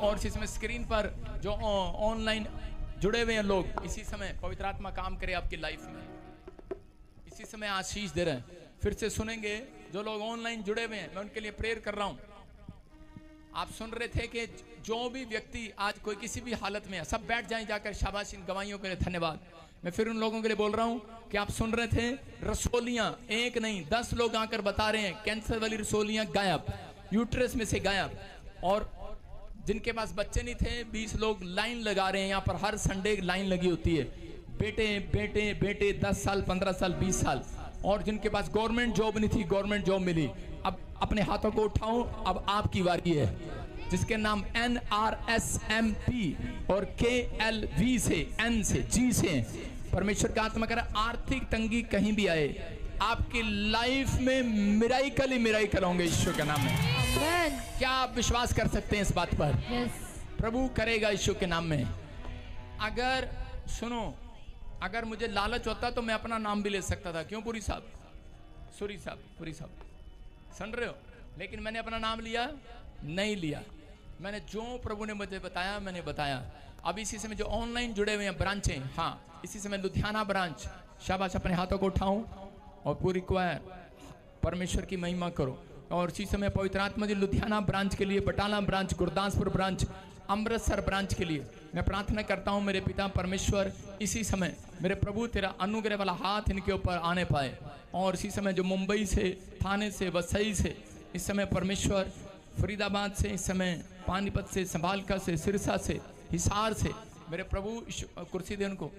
और इसी समय स्क्रीन पर जो ऑनलाइन जुड़े हुए हैं लोग, इसी समय पवित्र आत्मा काम करे आपकी लाइफ में, इसी समय आशीष दे रहे हैं। फिर से सुनेंगे जो लोग ऑनलाइन जुड़े हुए हैं, मैं उनके लिए प्रेयर कर रहा हूं। आप सुन रहे थे कि जो भी व्यक्ति आज कोई किसी भी हालत में है, सब बैठ जाएं जाकर। शाबाश इन गवाहियों के लिए धन्यवाद। मैं फिर उन लोगों के लिए बोल रहा हूं कि आप सुन रहे थे, रसोलियां एक नहीं 10 लोग आकर बता रहे हैं कैंसर वाली रसोलियां गायब, यूट्रस में से गायब। और जिनके पास बच्चे नहीं थे 20 लोग लाइन लगा रहे हैं। यहाँ पर हर संडे लाइन लगी होती है, बेटे बेटे बेटे 10 साल 15 साल 20 साल। और जिनके पास गवर्नमेंट जॉब नहीं थी, गवर्नमेंट जॉब मिली। अब अपने हाथों को उठाओ, अब आपकी बारी है। जिसके नाम NRSMP और KLV से, N से, G से, परमेश्वर का आत्मा कह रहा है आर्थिक तंगी कहीं भी आए, आपकी लाइफ में मिराइकल ही मिराइकल होंगे ईश्वर के नाम में। क्या आप विश्वास कर सकते हैं इस बात पर? प्रभु करेगा ईश्वर के नाम में। अगर सुनो, अगर मुझे लालच होता तो मैं अपना नाम भी ले सकता था। क्यों पुरी साहब, पुरी साहब सुन रहे हो? लेकिन मैंने अपना नाम लिया नहीं लिया। मैंने जो प्रभु ने मुझे बताया मैंने बताया। अब इसी समय जो ऑनलाइन जुड़े हुए हैं ब्रांचें, हाँ इसी समय लुधियाना ब्रांच, शाबाश अपने हाथों को उठाऊं और पूरी क्वायर परमेश्वर की महिमा करो। और इसी समय पवित्र आत्मा जी लुधियाना ब्रांच के लिए, Batala branch, Gurdaspur branch, Amritsar branch के लिए मैं प्रार्थना करता हूं मेरे पिता परमेश्वर, इसी समय मेरे प्रभु तेरा अनुग्रह वाला हाथ इनके ऊपर आने पाए। और इसी समय जो मुंबई से, थाने से, वसई से, इस समय परमेश्वर फरीदाबाद से, इस समय पानीपत से, संभालका से, सिरसा से, हिसार से, मेरे प्रभु कुर्सी दे उनको।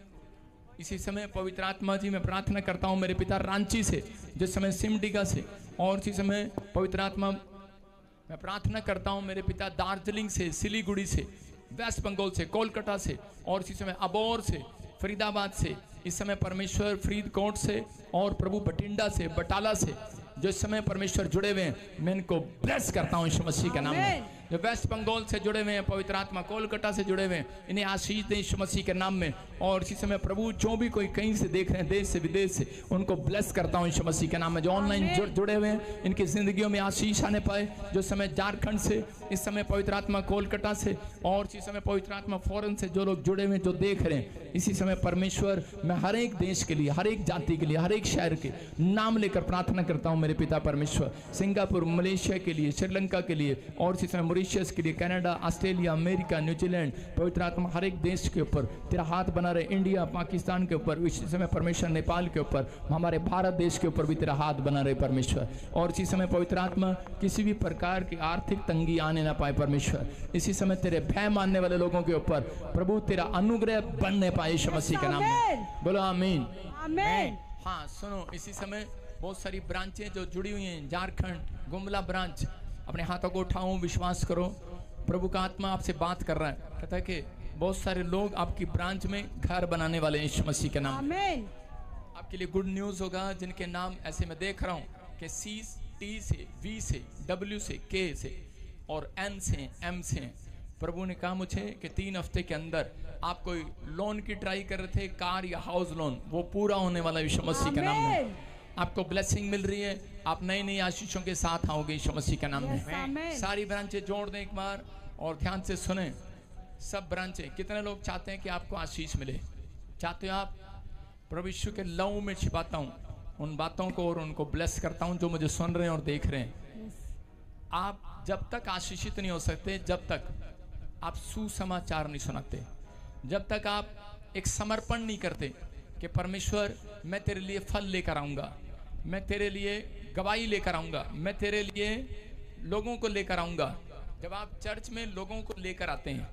इसी समय पवित्र आत्मा जी मैं प्रार्थना करता हूं मेरे पिता रांची से, जिस समय सिमडिगा से। और इसी समय पवित्र आत्मा मैं प्रार्थना करता हूं मेरे पिता दार्जिलिंग से, सिलीगुड़ी से, वेस्ट बंगाल से, कोलकाता से, और इसी समय अबोर से, फरीदाबाद से, इस समय परमेश्वर फरीदकोट से, और प्रभु बठिंडा से, बटाला से, जो इस समय परमेश्वर जुड़े हुए हैं, मैं इनको ब्लेस करता हूं यीशु मसीह के नाम में। जो वेस्ट बंगाल से जुड़े हुए हैं पवित्र आत्मा, कोलकाता से जुड़े हुए हैं, इन्हें आशीष दें यीशु मसीह के नाम में। और इसी समय प्रभु जो भी कोई कहीं से देख रहे हैं, देश से विदेश से, उनको ब्लेस करता हूं यीशु मसीह के नाम में। जो ऑनलाइन जुड़े हुए हैं, इनकी जिंदगियों में आशीष आने पाए। जो समय झारखंड से, इस समय पवित्र आत्मा कोलकाता से, और इसी समय पवित्र आत्मा फॉरेन से जो लोग जुड़े हुए हैं, जो देख रहे हैं, इसी समय परमेश्वर मैं हर एक देश के लिए, हर एक जाति के लिए, हर एक शहर के नाम लेकर प्रार्थना करता हूं मेरे पिता परमेश्वर। सिंगापुर, मलेशिया के लिए, श्रीलंका के लिए, और इसी समय मॉरिशस के लिए, कनाडा, ऑस्ट्रेलिया, अमेरिका, न्यूजीलैंड, पवित्र आत्मा हर एक देश के ऊपर तेरा हाथ बना रहे। इंडिया, पाकिस्तान के ऊपर, इसी समय परमेश्वर नेपाल के ऊपर, हमारे भारत देश के ऊपर भी तेरा हाथ बना रहे परमेश्वर। और इसी समय पवित्र आत्मा किसी भी प्रकार की आर्थिक तंगी आने ना पाए परमेश्वर। इसी समय तेरे भय मानने वाले लोगों के ऊपर प्रभु तेरा अनुग्रह बनने पाए यीशु मसीह के नाम में। बोलो आमीन आमीन। हाँ सुनो, इसी समय बहुत सारी ब्रांचें जो जुड़ी हुई हैं, झारखंड, गुमला ब्रांच, अपने हाथों को उठाओ, विश्वास करो प्रभु का आत्मा आपसे बात कर रहा है। कहता है कि बहुत सारे लोग आपकी ब्रांच में घर बनाने वाले हैं यीशु मसीह के नाम। आमीन। आपके लिए गुड न्यूज होगा, जिनके नाम ऐसे मैं देख रहा हूँ कि C, T से, V से, W से, K से, और N से, M से। प्रभु ने कहा मुझे कि 3 हफ्ते के अंदर आप कोई लोन की ट्राई कर रहे थे, कार या हाउस लोन, वो पूरा होने वाला यीशु मसीह के नाम में। आपको ब्लेसिंग मिल रही है, आप नई नई आशीषों के साथ आओगे यीशु मसीह के नाम में। सारी ब्रांचें जोड़ दें एक बार और ध्यान से सुने। सब ब्रांचें, कितने लोग चाहते हैं कि आपको आशीष मिले? चाहते हो आप? प्रभु यीशु के लहू में छिपाता हूँ उन बातों को और उनको ब्लेस करता हूँ जो मुझे सुन रहे हैं और देख रहे हैं। आप जब तक आशीषित नहीं हो सकते, जब तक आप सुसमाचार नहीं सुनाते, जब तक आप एक समर्पण नहीं करते कि परमेश्वर मैं तेरे लिए फल लेकर आऊंगा, मैं तेरे लिए गवाही लेकर आऊंगा, मैं तेरे लिए लोगों को लेकर आऊंगा। जब आप चर्च में लोगों को लेकर आते हैं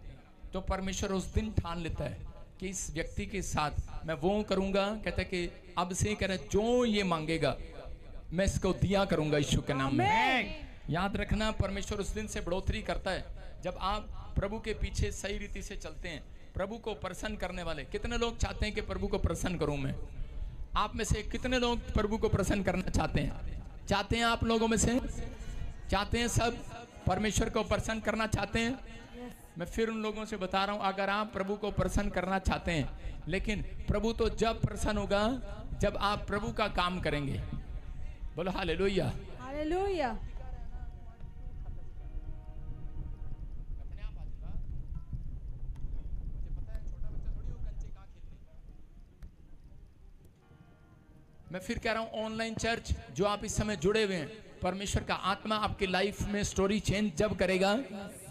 तो परमेश्वर उस दिन ठान लेता है कि इस व्यक्ति के साथ मैं वो करूंगा। कहता है कि अब से कह रहा जो ये मांगेगा मैं इसको दिया करूंगा यीशु के नाम में। याद रखना, परमेश्वर उस दिन से बढ़ोतरी करता है जब आप प्रभु के पीछे सही रीति से चलते हैं। प्रभु को प्रसन्न करने वाले कितने लोग चाहते हैं कि प्रभु को प्रसन्न करूं मैं? आप में से कितने लोग प्रभु को प्रसन्न करना चाहते हैं? चाहते हैं आप लोगों में से? चाहते हैं सब परमेश्वर को प्रसन्न करना चाहते हैं? मैं फिर उन लोगों से बता रहा हूं, अगर आप प्रभु को प्रसन्न करना चाहते हैं, लेकिन प्रभु तो जब प्रसन्न होगा जब आप प्रभु का काम करेंगे। बोलो हालेलुया हालेलुया। मैं फिर कह रहा हूं, ऑनलाइन चर्च जो आप इस समय जुड़े हुए हैं, परमेश्वर का आत्मा आपकी लाइफ में स्टोरी चेंज जब करेगा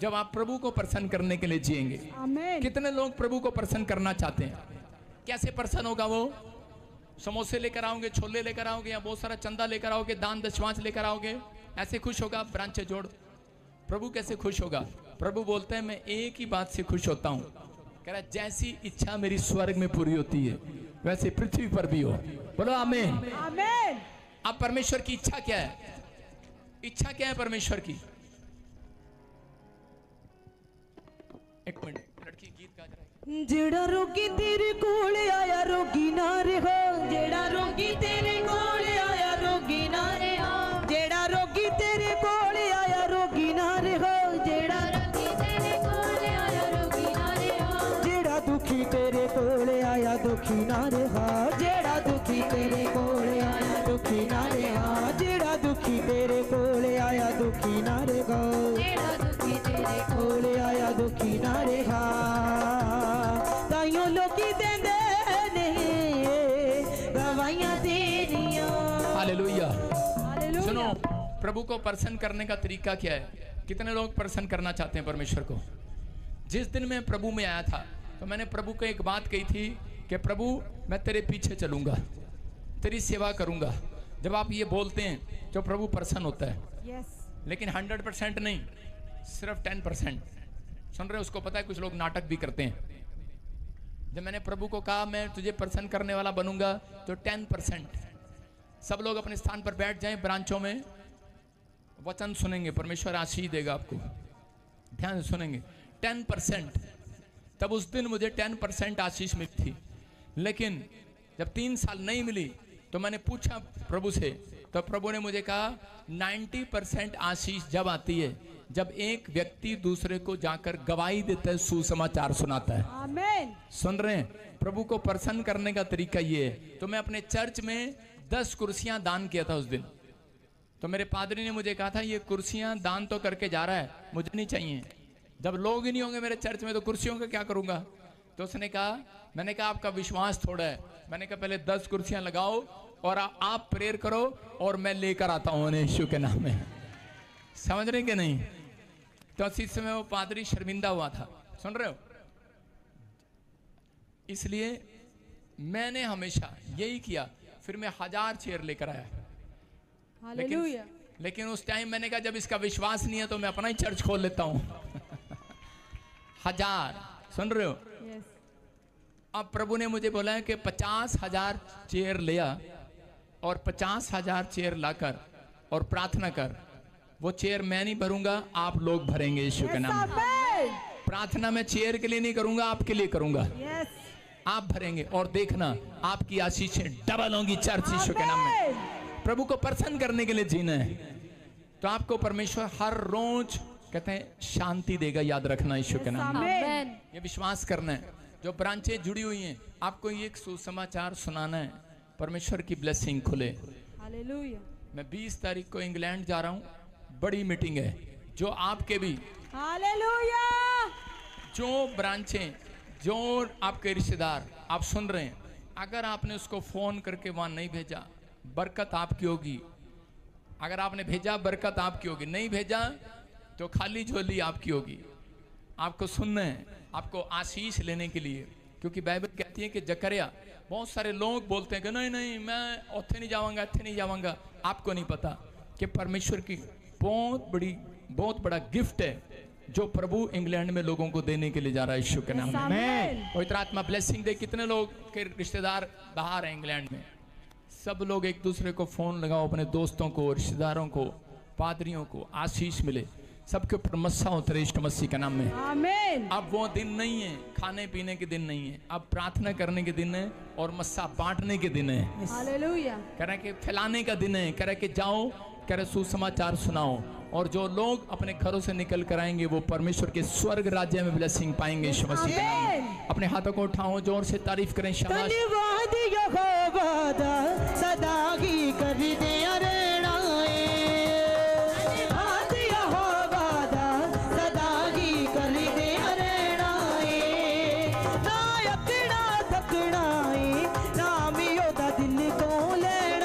जब आप प्रभु को प्रसन्न करने के लिए जिएंगे। आमीन। कितने लोग प्रभु को प्रसन्न करना चाहते हैं? कैसे प्रसन्न होगा वो? समोसे लेकर आओगे, छोले लेकर आओगे, या बहुत सारा चंदा लेकर आओगे, दान दशवांश लेकर आओगे, ऐसे खुश होगा? ब्रांचे जोड़। प्रभु कैसे खुश होगा? प्रभु बोलते हैं मैं एक ही बात से खुश होता हूं, कह रहा जैसी इच्छा मेरी स्वर्ग में पूरी होती है वैसे पृथ्वी पर भी हो। बोलो आमीन। आमीन। अब परमेश्वर की इच्छा क्या है? इच्छा क्या है परमेश्वर की? एक मिनट, लड़की गीत गा रही। जेड़ा रोगी तेरे कोल आया रोगी ना रहो, जेड़ा रोगी तेरे कोल आया रोगी ना रहो, जेड़ा रोगी तेरे कोल आया रोगी ना रहो, जेड़ा रोगी तेरे कोल आया रोगी ना रहो, जेड़ा दुखी तेरे कोल आया दुखी ना रहो, जेड़ा दुखी तेरे कोल आया दुखी ना रहो, जेड़ा दुखी तेरे कोल आया दुखी ना रहो, जेड़ा दुखी तेरे कोल आया दुखी ना रहो, ताइयों लोकी देंदे नहीं गवाइयां तेरियां। हालेलुया। हालेलुया। सुनो, प्रभु को प्रसन्न करने का तरीका क्या है? कितने लोग प्रसन्न करना चाहते हैं परमेश्वर को? जिस दिन मैं प्रभु में आया था तो मैंने प्रभु को एक बात कही थी कि प्रभु मैं तेरे पीछे चलूंगा, तेरी सेवा करूंगा। जब आप ये बोलते हैं तो प्रभु प्रसन्न होता है, यस। लेकिन 100% नहीं, सिर्फ 10%। सुन रहे हो? उसको पता है कुछ लोग नाटक भी करते हैं। जब मैंने प्रभु को कहा मैं तुझे प्रसन्न करने वाला बनूंगा तो 10%। सब लोग अपने स्थान पर बैठ जाएं, ब्रांचों में वचन सुनेंगे, परमेश्वर आशीष देगा आपको, ध्यान से सुनेंगे। 10%। तब उस दिन मुझे 10% आशीष मिली थी, लेकिन जब 3 साल नहीं मिली तो मैंने पूछा प्रभु से, तो प्रभु ने मुझे कहा 90% आशीष जब आती है जब एक व्यक्ति दूसरे को जाकर गवाही देता है, सुसमाचार सुनाता है। आमीन। सुन रहे हैं? प्रभु को प्रसन्न करने का तरीका ये है। तो मैं अपने चर्च में 10 कुर्सियां दान किया था उस दिन। तो मेरे पादरी ने मुझे कहा था ये कुर्सियां दान तो करके जा रहा है, मुझे नहीं चाहिए। जब लोग ही नहीं होंगे मेरे चर्च में तो कुर्सियों का क्या करूंगा? तो उसने कहा, मैंने कहा आपका विश्वास थोड़ा है। मैंने कहा पहले 10 कुर्सियां लगाओ और आप प्रेयर करो और मैं लेकर आता हूं यीशु के नाम में। समझ रहे कि नहीं? तो इस समय वो पादरी शर्मिंदा हुआ था। सुन रहे हो? इसलिए मैंने हमेशा यही किया। फिर मैं 1000 चेयर लेकर आया। हालेलुया। लेकिन उस टाइम मैंने कहा जब इसका विश्वास नहीं है तो मैं अपना ही चर्च खोल लेता हूं। 1000। सुन रहे हो? यस। अब प्रभु ने मुझे बोला है कि 50,000 चेयर लिया और 50,000 चेयर लाकर और प्रार्थना कर। वो चेयर मैं नहीं भरूंगा, आप लोग भरेंगे यीशु के नाम में। आमीन। प्रार्थना मैं चेयर के लिए नहीं करूंगा, आपके लिए करूंगा। यस। आप भरेंगे और देखना आपकी आशीषें डबल होंगी चर्च यीशु के नाम में। प्रभु को प्रसन्न करने के लिए जीना है तो आपको परमेश्वर हर रोज कहते हैं शांति देगा। याद रखना यीशु के नाम में, आमीन। ये विश्वास करना है। जो ब्रांचें जुड़ी हुई हैं आपको ये एक सुसमाचार सुनाना है, परमेश्वर की ब्लेसिंग खुले। हालेलुया। मैं 20 तारीख को इंग्लैंड जा रहा हूँ, बड़ी मीटिंग है। जो आपके भी हालेलुया। जो ब्रांचें, जो आपके रिश्तेदार आप सुन रहे हैं, अगर आपने उसको फोन करके वहां नहीं भेजा, बरकत आपकी होगी। अगर आपने भेजा बरकत आपकी होगी, नहीं भेजा तो खाली झोली आपकी होगी। आपको सुनना है, आपको आशीष लेने के लिए, क्योंकि बाइबल कहती है कि जकरिया, बहुत सारे लोग बोलते हैं कि नहीं नहीं मैं उत्थे नहीं जाऊंगा, इत्थे नहीं जाऊंगा। आपको नहीं पता कि परमेश्वर की बहुत बड़ा गिफ्ट है जो प्रभु इंग्लैंड में लोगों को देने के लिए जा रहा है यीशु के नाम में। पवित्र आत्मा ब्लेसिंग दे। कितने लोग के रिश्तेदार बाहर हैं इंग्लैंड में? सब लोग एक दूसरे को फोन लगाओ, अपने दोस्तों को, रिश्तेदारों को, पादरियों को आशीष मिले। सबके ऊपर मस्सा उतरे यीशु मसीह के नाम में। आमीन। अब वो दिन नहीं है खाने पीने के दिन नहीं है, अब प्रार्थना करने के दिन है और मस्सा बांटने के दिन है। हालेलुया। कह रहा है कि फैलाने का दिन है। कह रहा है कि जाओ, कह रहे सुसमाचार सुनाओ, और जो लोग अपने घरों से निकल कर आएंगे वो परमेश्वर के स्वर्ग राज्य में ब्लेसिंग पाएंगे यीशु मसीह के नाम में। अपने हाथों को उठाओ, जोर से तारीफ करें। शाबाश। धन्यवाद यहोवा दा सदा ही कर दे अरेणाए, धन्यवाद यहोवा दा सदा ही कर दे अरेणाए, ना अपना थकना है ना मी ओदा दिल तो लेना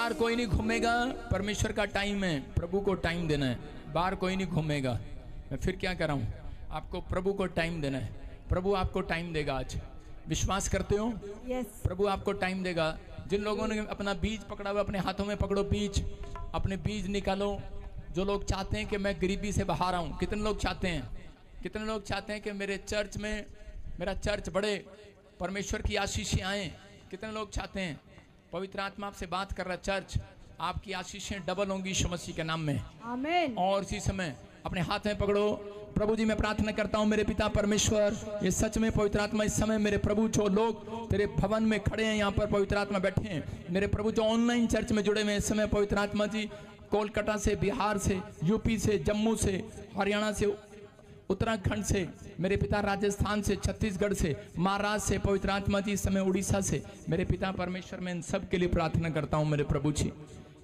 बाहर कोई नहीं घूमेगा, परमेश्वर का टाइम है, प्रभु को टाइम देना है, बाहर कोई नहीं घूमेगा। मैं फिर क्या कर रहा हूँ, आपको प्रभु को टाइम देना है, प्रभु आपको टाइम देगा। आज विश्वास करते हो? यस। प्रभु आपको टाइम देगा। जिन लोगों ने अपना बीज पकड़ा हुआ, अपने हाथों में पकड़ो बीज, अपने बीज निकालो। जो लोग चाहते हैं कि मैं गरीबी से बाहर आऊँ, कितने लोग चाहते हैं? कितने लोग चाहते हैं कि मेरे चर्च में, मेरा चर्च बढ़े, परमेश्वर की आशीषें आए? कितने लोग चाहते हैं? पवित्र आत्मा आपसे बात कर रहा है, चर्च आपकी आशीषें डबल होंगी यीशु मसीह के नाम में। आमीन। और इसी समय अपने हाथ में पकड़ो। प्रभु जी, मैं प्रार्थना करता हूँ मेरे पिता परमेश्वर, ये सच में पवित्र आत्मा इस समय मेरे प्रभु, जो लोग तेरे भवन में खड़े हैं, यहाँ पर पवित्र आत्मा बैठे हैं, मेरे प्रभु जो ऑनलाइन चर्च में जुड़े हुए हैं इस समय, पवित्र आत्मा जी, कोलकाता से, बिहार से, यूपी से, जम्मू से, हरियाणा से, उत्तराखंड से, मेरे पिता राजस्थान से, छत्तीसगढ़ से, महाराष्ट्र से, पवित्र आत्मा जी इस समय उड़ीसा से, मेरे पिता परमेश्वर, मैं इन सब के लिए प्रार्थना करता हूँ मेरे प्रभु जी।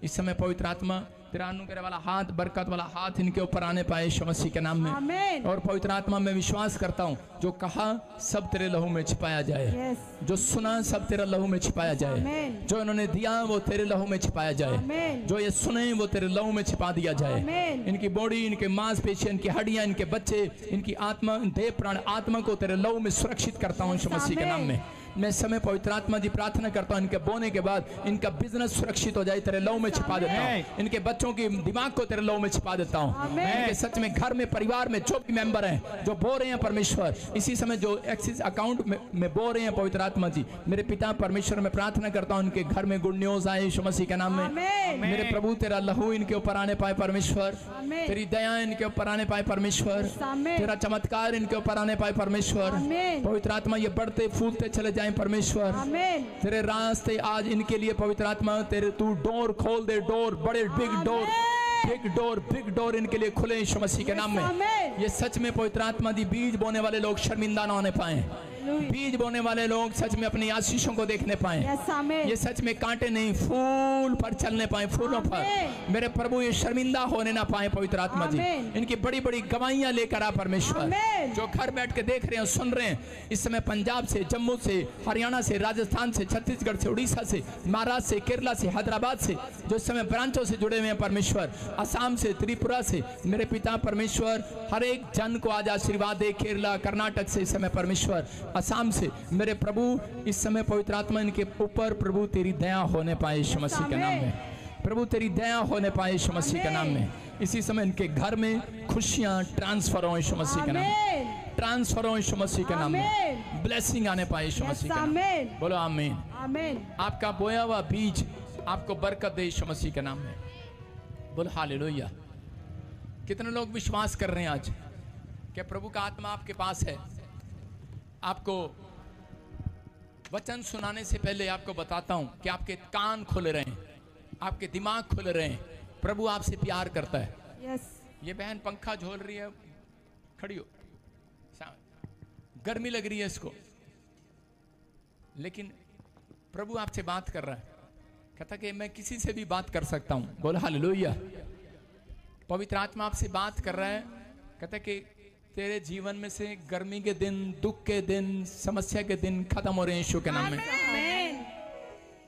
इस समय पवित्र आत्मा तेरा अनुग्रह वाला हाथ, बरकत वाला हाथ इनके ऊपर आने पाए यीशु मसीह के नाम में। आमीन। और पवित्र आत्मा मैं विश्वास करता हूँ, जो कहा सब तेरे लहू में छिपाया जाए, यस। जो सुना सब तेरा लहू में छिपाया जाए, आमीन। जो इन्होंने दिया वो तेरे लहू में छिपाया जाए, आमीन। जो ये सुने वो तेरे लहू में छिपा दिया जाए। आमीन। इनकी बॉडी, इनके मांसपेशियां, इनकी हड्डियां, इनके बच्चे, इनकी आत्मा, देह प्राण आत्मा को तेरे लहू में सुरक्षित करता हूँ यीशु मसीह के नाम में। मैं समय पवित्र आत्मा जी प्रार्थना करता हूँ, इनके बोने के बाद इनका बिजनेस सुरक्षित हो जाए, तेरे लहू में छिपा देता हूँ। इनके बच्चों की दिमाग को तेरे लहू में छिपा देता हूँ। इनके सच में घर में, परिवार में जो भी मेंबर हैं, जो बो रहे हैं परमेश्वर, इसी समय जो एक्सिस अकाउंट में बो रहे हैं पवित्र आत्मा जी, मेरे पिता परमेश्वर मैं प्रार्थना करता हूँ उनके घर में गुड न्यूज आए यीशु मसीह के नाम में। आमीन। मेरे प्रभु तेरा लहू इनके ऊपर आने पाए परमेश्वर, आमीन। तेरी दया इनके ऊपर आने पाए परमेश्वर, आमीन। तेरा चमत्कार इनके ऊपर आने पाए परमेश्वर। आमीन। पवित्र आत्मा ये बढ़ते फूलते चले जाएं परमेश्वर। आमीन। तेरे रास्ते आज इनके लिए पवित्र आत्मा, तेरे तू डोर खोल दे, डोर बड़े बिग डोर इनके लिए खुले यीशु मसीह के नाम में। आमीन। ये सच में पवित्र आत्मा दी, बीज बोने वाले लोग शर्मिंदा ना होने पाए, बीज बोने वाले लोग सच में अपनी आशीषों को देखने पाए, यस। आमीन। ये सच में कांटे नहीं फूल पर चलने पाए, फूलों पर। आमीन। मेरे प्रभु ये शर्मिंदा होने ना पाए पवित्र आत्मा जी। आमीन। इनकी बड़ी बड़ी गवाहियां लेकर आ परमेश्वर, आमीन। जो घर बैठ के देख रहे हैं, सुन रहे हैं इस समय, पंजाब से, जम्मू से, हरियाणा से, राजस्थान से, छत्तीसगढ़ से, उड़ीसा से, महाराष्ट्र से, केरला से, हैदराबाद से, जो इस समय ब्रांचों से जुड़े हुए हैं परमेश्वर, असम से, त्रिपुरा से, मेरे पिता परमेश्वर हर एक जन को आज आशीर्वाद दे। केरला, कर्नाटक से इस समय परमेश्वर, असम से मेरे प्रभु इस समय पवित्र आत्मा इनके ऊपर प्रभु तेरी दया होने पाए यीशु मसीह के नाम में। प्रभु तेरी दया होने पाए यीशु मसीह के नाम में। इसी समय इनके घर में खुशियां ट्रांसफर हो यीशु मसीह के नाम में, ट्रांसफर हो यीशु मसीह के नाम में, ब्लेसिंग आने पाए यीशु मसीह के नाम में। बोलो आमीन। आमीन। आपका बोया हुआ बीज आपको बरकत दे यीशु मसीह के नाम में। बोलो हालेलुया। कितने लोग विश्वास कर रहे हैं आज कि प्रभु का आत्मा आपके पास है? आपको वचन सुनाने से पहले आपको बताता हूं कि आपके कान खुले रहें, आपके दिमाग खुले रहें। प्रभु आपसे प्यार करता है। यस। ये बहन पंखा झोल रही है, खड़ी हो, गर्मी लग रही है इसको, लेकिन प्रभु आपसे बात कर रहा है। कहता कि मैं किसी से भी बात कर सकता हूं। बोलो हालेलुया। पवित्र आत्मा आपसे बात कर रहा है। कहता कि तेरे जीवन में से गर्मी के दिन, दुख के दिन, समस्या के दिन खत्म हो रहे हैं यीशु के नाम में। आमीन।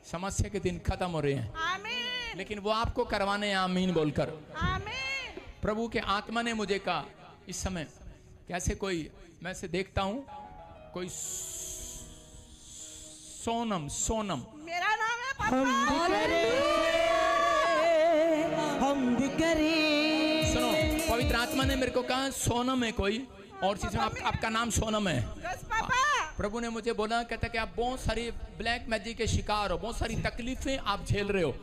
समस्या के दिन खत्म हो रहे हैं, आमीन। लेकिन वो आपको करवाने हैं आमीन बोलकर। आमीन। प्रभु के आत्मा ने मुझे कहा इस समय, कैसे कोई, मैं से देखता हूं कोई सोनम, मेरा नाम है हम भी करें। सुनो, पवित्र आत्मा ने मेरे को कहा सोनम है कोई, और चीज में आपका नाम सोनम है। प्रभु ने मुझे बोला, कहता कि आप बहुत सारी ब्लैक मैजिक के शिकार हो, बहुत सारी तकलीफें आप झेल रहे हो,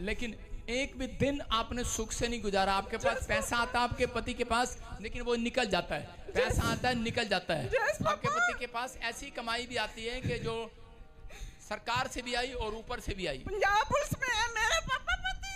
लेकिन एक भी दिन आपने सुख से नहीं गुजारा। आपके पास पैसा आता है आपके पति के पास, लेकिन वो निकल जाता है, पैसा आता है निकल जाता है। आपके पति के पास ऐसी कमाई भी आती है कि जो सरकार से भी आई और ऊपर से भी आई। पंजाब पुलिस में है मेरे पापा पति।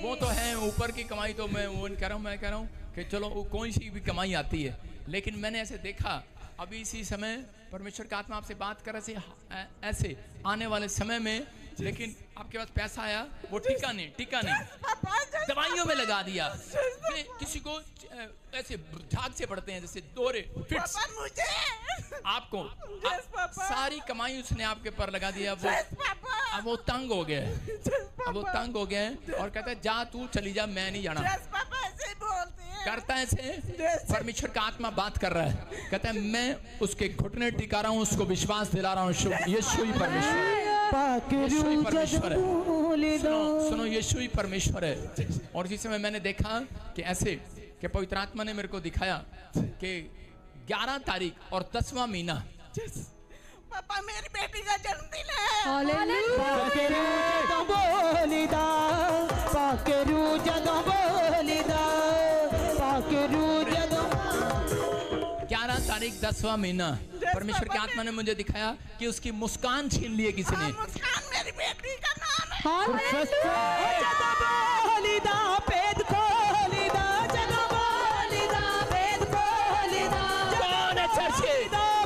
वो तो है ऊपर की कमाई, तो मैं वो कह रहा हूँ कि चलो वो कोई सी भी कमाई आती है, लेकिन मैंने ऐसे देखा अभी इसी समय परमेश्वर का आत्मा आपसे बात कर रहे ऐसे आने वाले समय में, लेकिन आपके पास पैसा आया वो टिका नहीं, दवाइयों में लगा दिया। किसी को ऐसे झाग से पड़ते हैं जैसे दौरे फिट्स, आपको Yes, Papa. सारी कमाई उसने आपके पर लगा दी। अब वो तंग हो गया है। अब वो तंग हो गया है और कहता है जा तू चली जा, मैं नहीं जाना। करता है ऐसे। परमेश्वर का आत्मा बात कर रहा है, कहता है मैं उसके घुटने टिका रहा हूँ, उसको विश्वास दिला रहा हूँ यीशु ही परमेश्वर है। यीशु ही परमेश्वर है। सुनो यीशु ही परमेश्वर है। और जिस समय मैंने देखा कि ऐसे कि पवित्र आत्मा ने मेरे को दिखाया कि 11 तारीख और 10वां महीना पापा मेरी बेटी का जन्मदिन है। हालेलुया। पाकेरू जदों बोलीदा, पाकेरू जदों बोलीदा, पाकेरू जदों 11 तारीख 10वां महीना परमेश्वर की आत्मा ने मुझे दिखाया कि उसकी मुस्कान छीन ली है किसी ने। मुस्कान मेरी बेटी का नाम है। हालेलुया। जदों बोलीदा भेद खोलीदा, जदों बोलीदा भेद खोलीदा, कौन है चर्च के?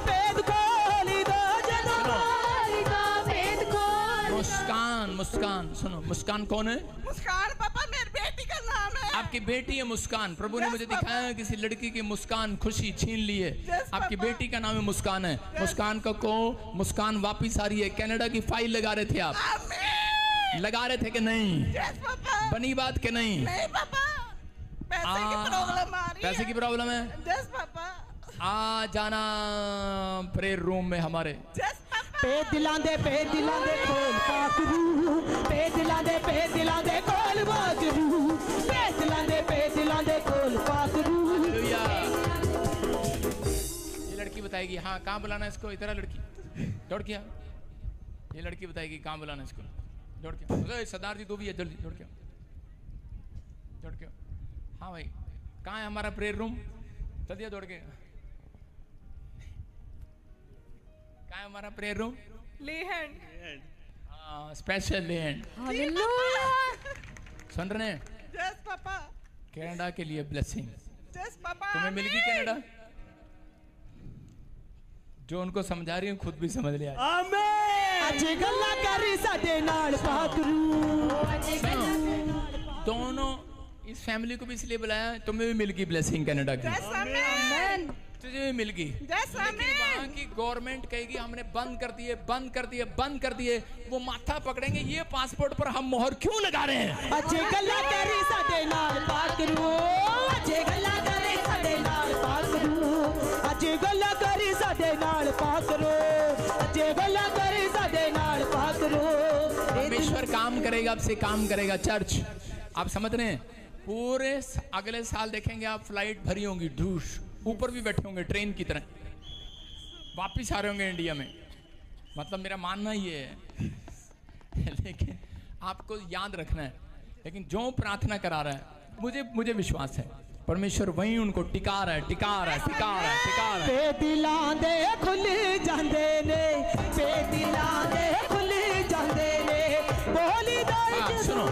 भेद खोलीदा, जदों हालेलुया। भेद खोल। मुस्कान मुस्कान सुनो, मुस्कान कौन है? मुस्कान पापा मेरी बेटी का नाम है। आपकी बेटी है मुस्कान। प्रभु ने Yes, मुझे Papa. दिखाया किसी लड़की की मुस्कान खुशी छीन ली है। Yes, आपकी Papa. बेटी का नाम है मुस्कान है। मुस्कान को मुस्कान वापिस आ रही है। कनाडा की फाइल लगा रहे थे आप, आमीन। लगा रहे थे कि नहीं? Yes papa. बनी बात के नहीं? नहीं पापा, पैसे की प्रॉब्लम आ रही है। पैसे की प्रॉब्लम है। Yes papa. आ जाना प्रेयर रूम में हमारे। Yes papa. पे दिलां दे खोल पाकरू, पे दिलां दे खोल पाकरू, पे दिलां दे खोल पाकरू। हालेलुया। ये लड़की बताएगी हाँ कहाँ बुलाना है इसको। इधर लड़की दौड़ के आ। ये लड़की बताएगी कहाँ बुलाना है इसको। दौड़ के आओ। सरदार जी तू भी है, जल्दी दौड़ के आओ, दौड़ के आओ। हाँ भाई कहाँ है हमारा प्रेयर रूम? जल्दी दौड़ के। कहाँ है हमारा प्रेयर रूम? लेहन। हाँ स्पेशल लैंड। हालेलुया। सुन रहे हैं? Yes papa. कनाडा के लिए ब्लेसिंग। Yes papa. तुम्हें मिल गई कनाडा? जो उनको समझा रही हूँ खुद भी समझ लिया। आज गल्ला करी साडे नाल पाकरू। दोनों इस फैमिली को भी इसलिए बुलाया, तुम्हें भी मिल गई ब्लेसिंग कनाडा की। यस आमीन। तुझे भी मिल गई। यस लेकिन आमीन। वहाँ की गवर्नमेंट कहेगी हमने बंद कर दिए, बंद कर दिए, बंद कर दिए। वो माथा पकड़ेंगे ये पासपोर्ट पर हम मोहर क्यों लगा रहे हैं? ਅੱਜ ਗੱਲਾਂ ਕਰੀ ਸਾਡੇ ਨਾਲ ਪਾਕਰੂ, ਅੱਜ ਗੱਲਾਂ ਕਰੀ ਸਾਡੇ ਨਾਲ ਪਾਕਰੂ, ਅੱਜ ਗੱਲਾਂ ਕਰੀ ਸਾਡੇ ਨਾਲ ਪਾਕਰੂ, ਅੱਜ ਗੱਲਾਂ ਕਰੀ ਸਾਡੇ ਨਾਲ ਪਾਕਰੂ। परमेश्वर काम करेगा, आपसे काम करेगा। चर्च आप समझ रहे हैं? पूरे अगले साल देखेंगे आप फ्लाइट भरी होंगी, ढूस ऊपर भी बैठे होंगे ट्रेन की तरह, वापिस आ रहे होंगे इंडिया में। मतलब मेरा मानना ये है लेकिन आपको याद रखना है, लेकिन जो प्रार्थना करा रहा है मुझे विश्वास है परमेश्वर वहीं उनको टिका रहा है, टिका रहा है, टिका रहा है, टिका रहा है। बेदिलां दे खुल जांदे ने, बेदिलां दे खुल जांदे ने, बोली हाँ सुनो,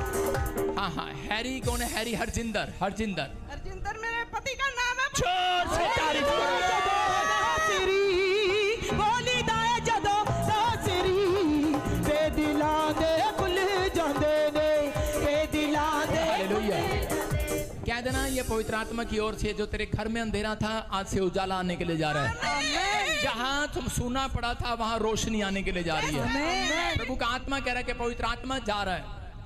हाँ हाँ हैरी कौन है? हैरी हरजिंदर। हरजिंदर हरजिंदर मेरे पति का नाम है। जोर से तारीफ करो। बोली दाए जदों नासिरी, बेदिलां दे खुल जांदे ने, बेदिलां दे। हालेलुया। कह देना ये पवित्र आत्मा की ओर से जो तेरे घर में अंधेरा था आज से उजाला आने के लिए जा रहा है। जहां तुम सूना पड़ा था वहां रोशनी आने के लिए जा रही है। प्रभु का आत्मा कह रहा है कि पवित्र आत्मा जा रहा है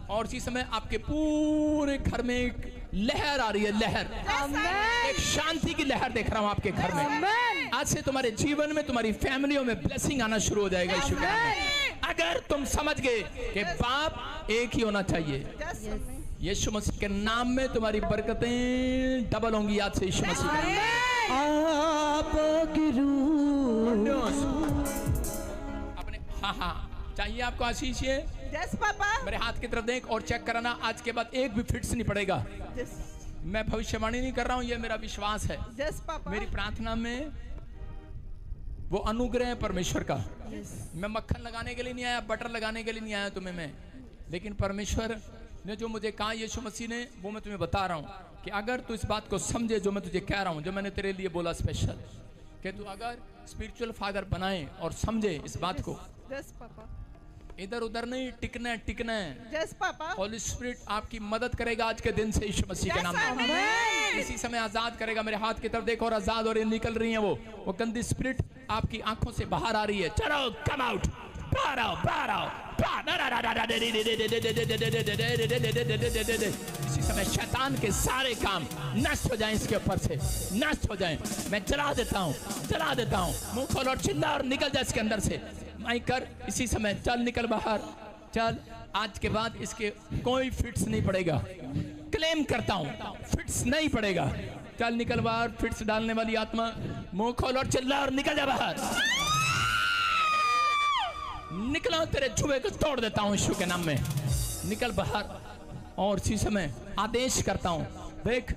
और इसी समय आपके पूरे घर में एक लहर आ रही है। लहर, एक शांति की लहर देख रहा हूं आपके घर में। आज से तुम्हारे जीवन में, तुम्हारी फैमिलियों में ब्लेसिंग आना शुरू हो जाएगा यीशु के नाम में। अगर तुम समझ गए कि बाप एक ही होना चाहिए, यीशु मसीह के नाम में तुम्हारी बरकतें डबल होंगी आज से यीशु मसीह के नाम में। आप अपने हाँ हाँ चाहिए आपको आशीष ये? Yes papa. मेरे हाथ की तरफ देख और चेक कराना, आज के बाद एक भी फिट्स नहीं पड़ेगा। मैं भविष्यवाणी नहीं कर रहा हूँ, ये मेरा विश्वास है। Yes papa. मेरी प्रार्थना में वो अनुग्रह है परमेश्वर का। मैं मक्खन लगाने के लिए नहीं आया, बटर लगाने के लिए नहीं आया तुम्हें मैं, लेकिन परमेश्वर ने जो मुझे कहा यीशु मसीह ने, वो मैं तुम्हें बता रहा हूँ कि अगर तू इस बात को समझे जो मैं तुझे कह रहा हूँ, जो मैंने तेरे लिए बोला स्पेशल, कि तू अगर स्पिरिचुअल फादर बनाए और समझे इस बात को, यस पापा। इधर उधर नहीं टिकना है, टिकना है। Yes papa. होली स्पिरिट आपकी मदद करेगा आज के दिन से यीशु मसीह के नाम में। इसी समय आजाद करेगा। मेरे हाथ की तरफ देखो और आजाद और निकल रही है वो गंदी स्पिरिट आपकी आंखों से बाहर आ रही है। चलो कम आउट, बाहर आओ, बाहर आओ। इसी समय शैतान के सारे काम नष्ट हो जाएं, इसके ऊपर से नष्ट हो जाएं। मैं जला देता हूँ, जला देता हूँ। मुंह खोल और चिल्ला और निकल जा इसके अंदर से। माई कर इसी समय, चल निकल बाहर, चल। आज के बाद इसके कोई फिट्स नहीं पड़ेगा, क्लेम करता हूँ, फिट्स नहीं पड़ेगा। चल निकल बाहर, फिट्स डालने वाली आत्मा, मुंह खोल और चिल्ला और निकल जा बाहर। निकला, तेरे जुए को तोड़ देता हूँ यीशु के नाम में। निकल बाहर। और इसी समय आदेश करता हूँ, देख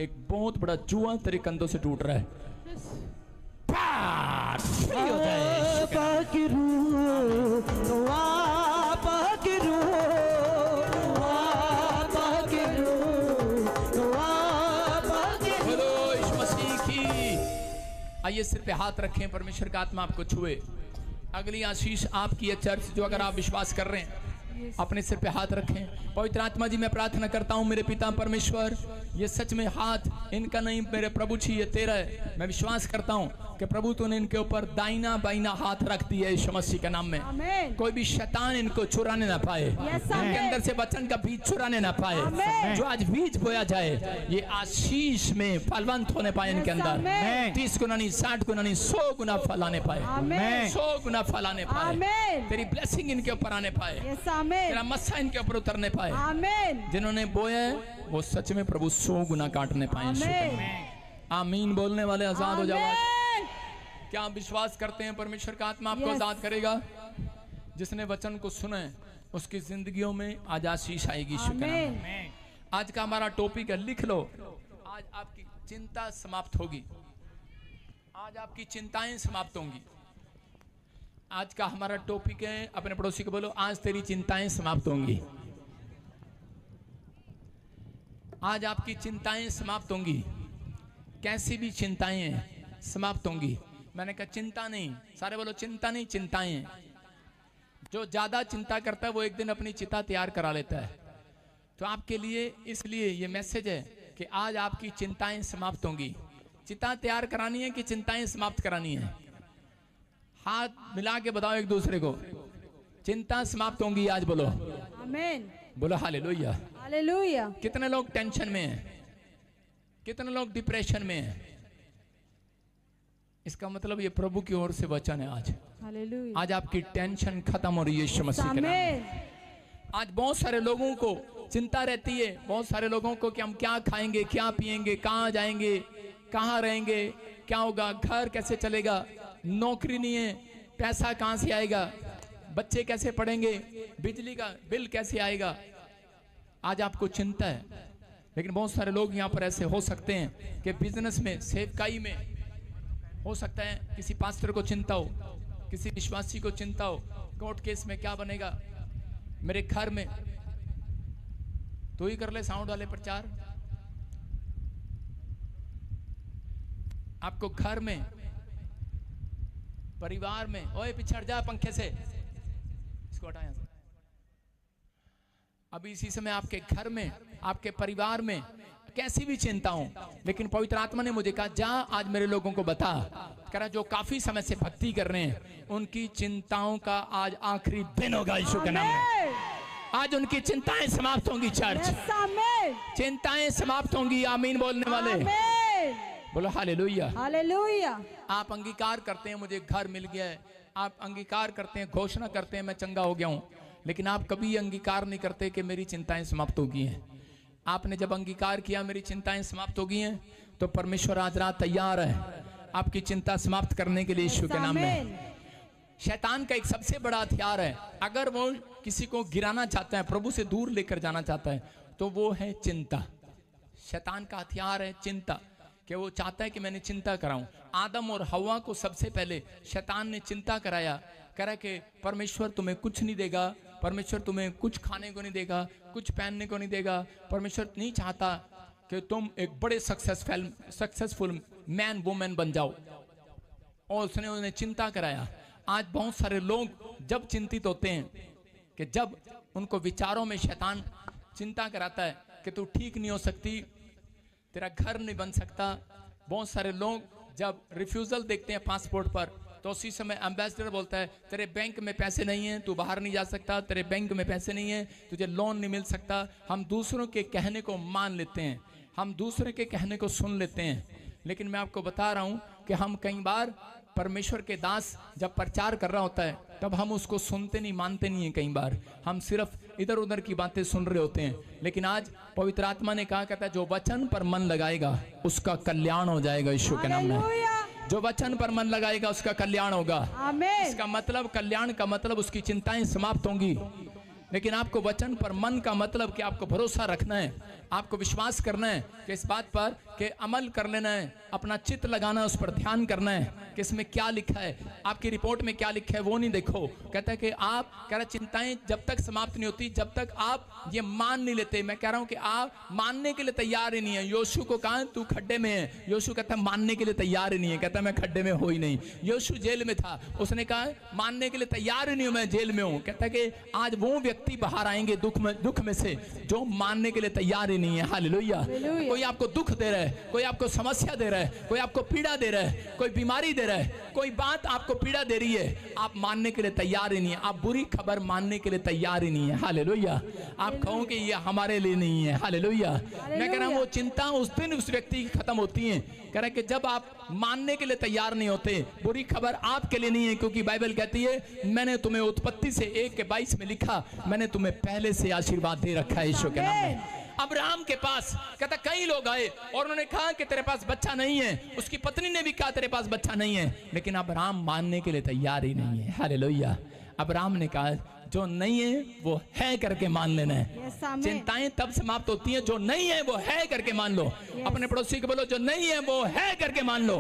एक बहुत बड़ा जुआ तेरे कंधों से टूट रहा है। फ्री हो जाए यीशु के बोलो यीशु मसीह की। आइए सिर पे हाथ रखें, परमेश्वर का आत्मा आपको छुए। अगली आशीष आपकी है चर्च, जो अगर आप विश्वास कर रहे हैं अपने सिर पे हाथ रखें। पवित्र आत्मा जी मैं प्रार्थना करता हूँ मेरे पिता परमेश्वर, ये सच में हाथ इनका नहीं मेरे प्रभु जी, ये तेरा है। मैं विश्वास करता हूँ कि प्रभु तूने इनके ऊपर दाहिना बाइना हाथ रख दिया है यीशु मसीह के नाम में। आमीन। कोई भी शैतान इनको चुराने ना पाए, इनके अंदर से वचन का बीज चुराने ना पाए। जो आज बीज बोया जाए ये आशीष में फलवंत होने पाए इनके अंदर। 30 गुना नहीं, 60 गुना नहीं, 100 गुना फल आने पाए, 100 गुना फल आने पाए। तेरी ब्लेसिंग इनके ऊपर आने पाए, तेरा मस्सा इनके ऊपर उतरने पाए। जिन्होंने बोया है वो सच में प्रभु 100 गुना काटने पाए। आमीन बोलने वाले आजाद हो जाओ। क्या आप विश्वास करते हैं परमेश्वर का आत्मा आपको आजाद करेगा? जिसने वचन को सुना है उसकी जिंदगियों में आज आशीष आएगी। शुक्र। आज का हमारा टॉपिक है, लिख लो, आज आपकी चिंता समाप्त होगी। आज आपकी चिंताएं समाप्त होंगी। आज का हमारा टॉपिक है, अपने पड़ोसी को बोलो, आज तेरी चिंताएं समाप्त होंगी। आज आपकी चिंताएं समाप्त होंगी। कैसी भी चिंताएं समाप्त होंगी। मैंने कहा चिंता नहीं, सारे बोलो चिंता नहीं, चिंताएं। जो ज्यादा चिंता करता है वो एक दिन अपनी चिता तैयार करा लेता है। तो आपके लिए इसलिए ये मैसेज है कि आज आपकी चिंताएं समाप्त होंगी। चिता तैयार करानी है कि चिंताएं समाप्त करानी है? हाथ मिला के बताओ एक दूसरे को, चिंता समाप्त होंगी आज। बोलो आमीन, बोलो हालेलुया। हालेलुया। कितने लोग टेंशन में हैं? कितने लोग डिप्रेशन में हैं? इसका मतलब ये प्रभु की ओर से वचन है। आज हालेलुया। आज आपकी टेंशन खत्म हो रही है यीशु मसीह के नाम में। आज बहुत सारे लोगों को चिंता रहती है, बहुत सारे लोगों को कि हम क्या खाएंगे, क्या पिएंगे, कहाँ जाएंगे, कहाँ रहेंगे, क्या होगा, घर कैसे चलेगा, नौकरी नहीं है, पैसा कहाँ से आएगा, बच्चे कैसे पढ़ेंगे, बिजली का बिल कैसे आएगा। आज आपको चिंता है। लेकिन बहुत सारे लोग यहाँ पर ऐसे हो सकते हैं कि बिजनेस में, सेवकाई में हो सकता है किसी पास्टर को चिंता हो, किसी विश्वासी को चिंता हो, कोर्ट केस में क्या बनेगा, मेरे घर में। तो ही कर ले साउंड वाले प्रचार। आपको घर में, परिवार में, ओए पिछड़ जा पंखे से, इसको हटा यहां से। अभी इसी समय आपके घर में, आपके परिवार में कैसी भी चिंता हो, लेकिन पवित्र आत्मा ने मुझे कहा जा आज मेरे लोगों को बता, कह रहा जो काफी समय से भक्ति कर रहे हैं उनकी चिंताओं का आज आखिरी दिन होगा यीशु के नाम में। आज उनकी चिंताएं समाप्त होंगी। चर्च चिंताएं समाप्त होंगी। आमीन बोलने वाले बोलो हालेलुया। हालेलुया। आप अंगीकार करते हैं मुझे घर मिल गया है, आप अंगीकार करते हैं, घोषणा करते हैं मैं चंगा हो गया हूं, लेकिन आप कभी अंगीकार नहीं करते कि मेरी चिंताएं समाप्त हो गई हैं। आपने जब अंगीकार किया मेरी चिंताएं समाप्त हो गई हैं, तो परमेश्वर आज रात तैयार है आपकी चिंता समाप्त करने के लिए यीशु के नाम में। शैतान का एक सबसे बड़ा हथियार है, अगर वो किसी को गिराना चाहता है, प्रभु से दूर लेकर जाना चाहता है, तो वो है चिंता। शैतान का हथियार है चिंता, कि वो चाहता है कि मैंने चिंता कराऊं। आदम और हवा को सबसे पहले शैतान ने चिंता कराया, करा कि परमेश्वर तुम्हें कुछ नहीं देगा, परमेश्वर तुम्हें कुछ खाने को नहीं देगा, कुछ पहनने को नहीं देगा, परमेश्वर नहीं चाहता कि तुम एक बड़े सक्सेसफुल मैन वुमेन बन जाओ। और उसने उन्हें चिंता कराया। आज बहुत सारे लोग जब चिंतित होते हैं कि जब उनको विचारों में शैतान चिंता कराता है कि तू ठीक नहीं हो सकती, तेरा घर नहीं बन सकता। बहुत सारे लोग जब रिफ्यूजल देखते हैं पासपोर्ट पर, तो उसी समय एम्बेसडर बोलता है तेरे बैंक में पैसे नहीं हैं, तू बाहर नहीं जा सकता, तेरे बैंक में पैसे नहीं हैं, तुझे लोन नहीं मिल सकता। हम दूसरों के कहने को मान लेते हैं, हम दूसरे के कहने को सुन लेते हैं। लेकिन मैं आपको बता रहा हूं कि हम कई बार परमेश्वर के दास जब प्रचार कर रहा होता है तब हम उसको सुनते नहीं, मानते नहीं हैं। कई बार हम सिर्फ इधर उधर की बातें सुन रहे होते हैं। लेकिन आज पवित्र आत्मा ने कहा, कहता है जो वचन पर मन लगाएगा उसका कल्याण हो जाएगा। यीशु के नाम में, हालेलुया। जो वचन पर मन लगाएगा उसका कल्याण होगा। आमेन। इसका मतलब, कल्याण का मतलब उसकी चिंताएं समाप्त होंगी। लेकिन आपको वचन पर मन का मतलब कि आपको भरोसा रखना है, आपको विश्वास करना है कि इस बात पर कि अमल कर लेना है, अपना चित्त लगाना है, उस पर ध्यान करना है कि इसमें क्या लिखा है, आपकी रिपोर्ट में क्या लिखा है वो नहीं देखो। कहता है कि आप, कह रहा चिंताएं जब तक समाप्त नहीं होती जब तक आप ये मान नहीं लेते। मैं कह रहा हूं कि आप मानने के लिए तैयार ही नहीं है। योशु को कहा तू खड्डे में है, योशु कहता है मानने के लिए तैयार ही नहीं है, कहता मैं खड्डे में हो ही नहीं। योशु जेल में था, उसने कहा मानने के लिए तैयार ही नहीं हूं, मैं जेल में हूं। कहता है कि आज वो व्यक्ति बाहर आएंगे दुख में से जो मानने के लिए तैयार ही नहीं है। हालेलुया। कोई आपको दुख दे रहा है, कोई आपको समस्या दे रहा है, कोई आपको पीड़ा दे रहा है, कोई बीमारी दे रहा है, कोई बात आपको पीड़ा दे रही है, आप मानने के लिए तैयार ही नहीं है, आप बुरी खबर मानने के लिए तैयार ही नहीं है। हालेलुया। आप कहो कि ये हमारे लिए नहीं है। हालेलुया। मैं कह रहा हूं वो चिंता उस दिन उस व्यक्ति की खत्म होती है। कह रहा है कि जब आप मानने के लिए तैयार नहीं होते, बुरी खबर आपके लिए नहीं है, क्योंकि बाइबल कहती है मैंने तुम्हें उत्पत्ति से 1:22 में लिखा, मैंने तुम्हें पहले से आशीर्वाद दे रखा है। यीशु के नाम में। अब्राहम के पास कहता कई लोग आए और उन्होंने कहा कि तेरे पास बच्चा नहीं है, उसकी पत्नी ने भी कहा तेरे पास बच्चा नहीं है, लेकिन अब्राहम मानने के लिए तैयार ही नहीं है। हालेलुया। अब्राहम ने कहा जो नहीं है वो है करके मान लेना है। चिंताएं तब समाप्त होती हैं जो नहीं है वो है करके मान लो। अपने पड़ोसी को बोलो जो नहीं है वो है करके मान लो।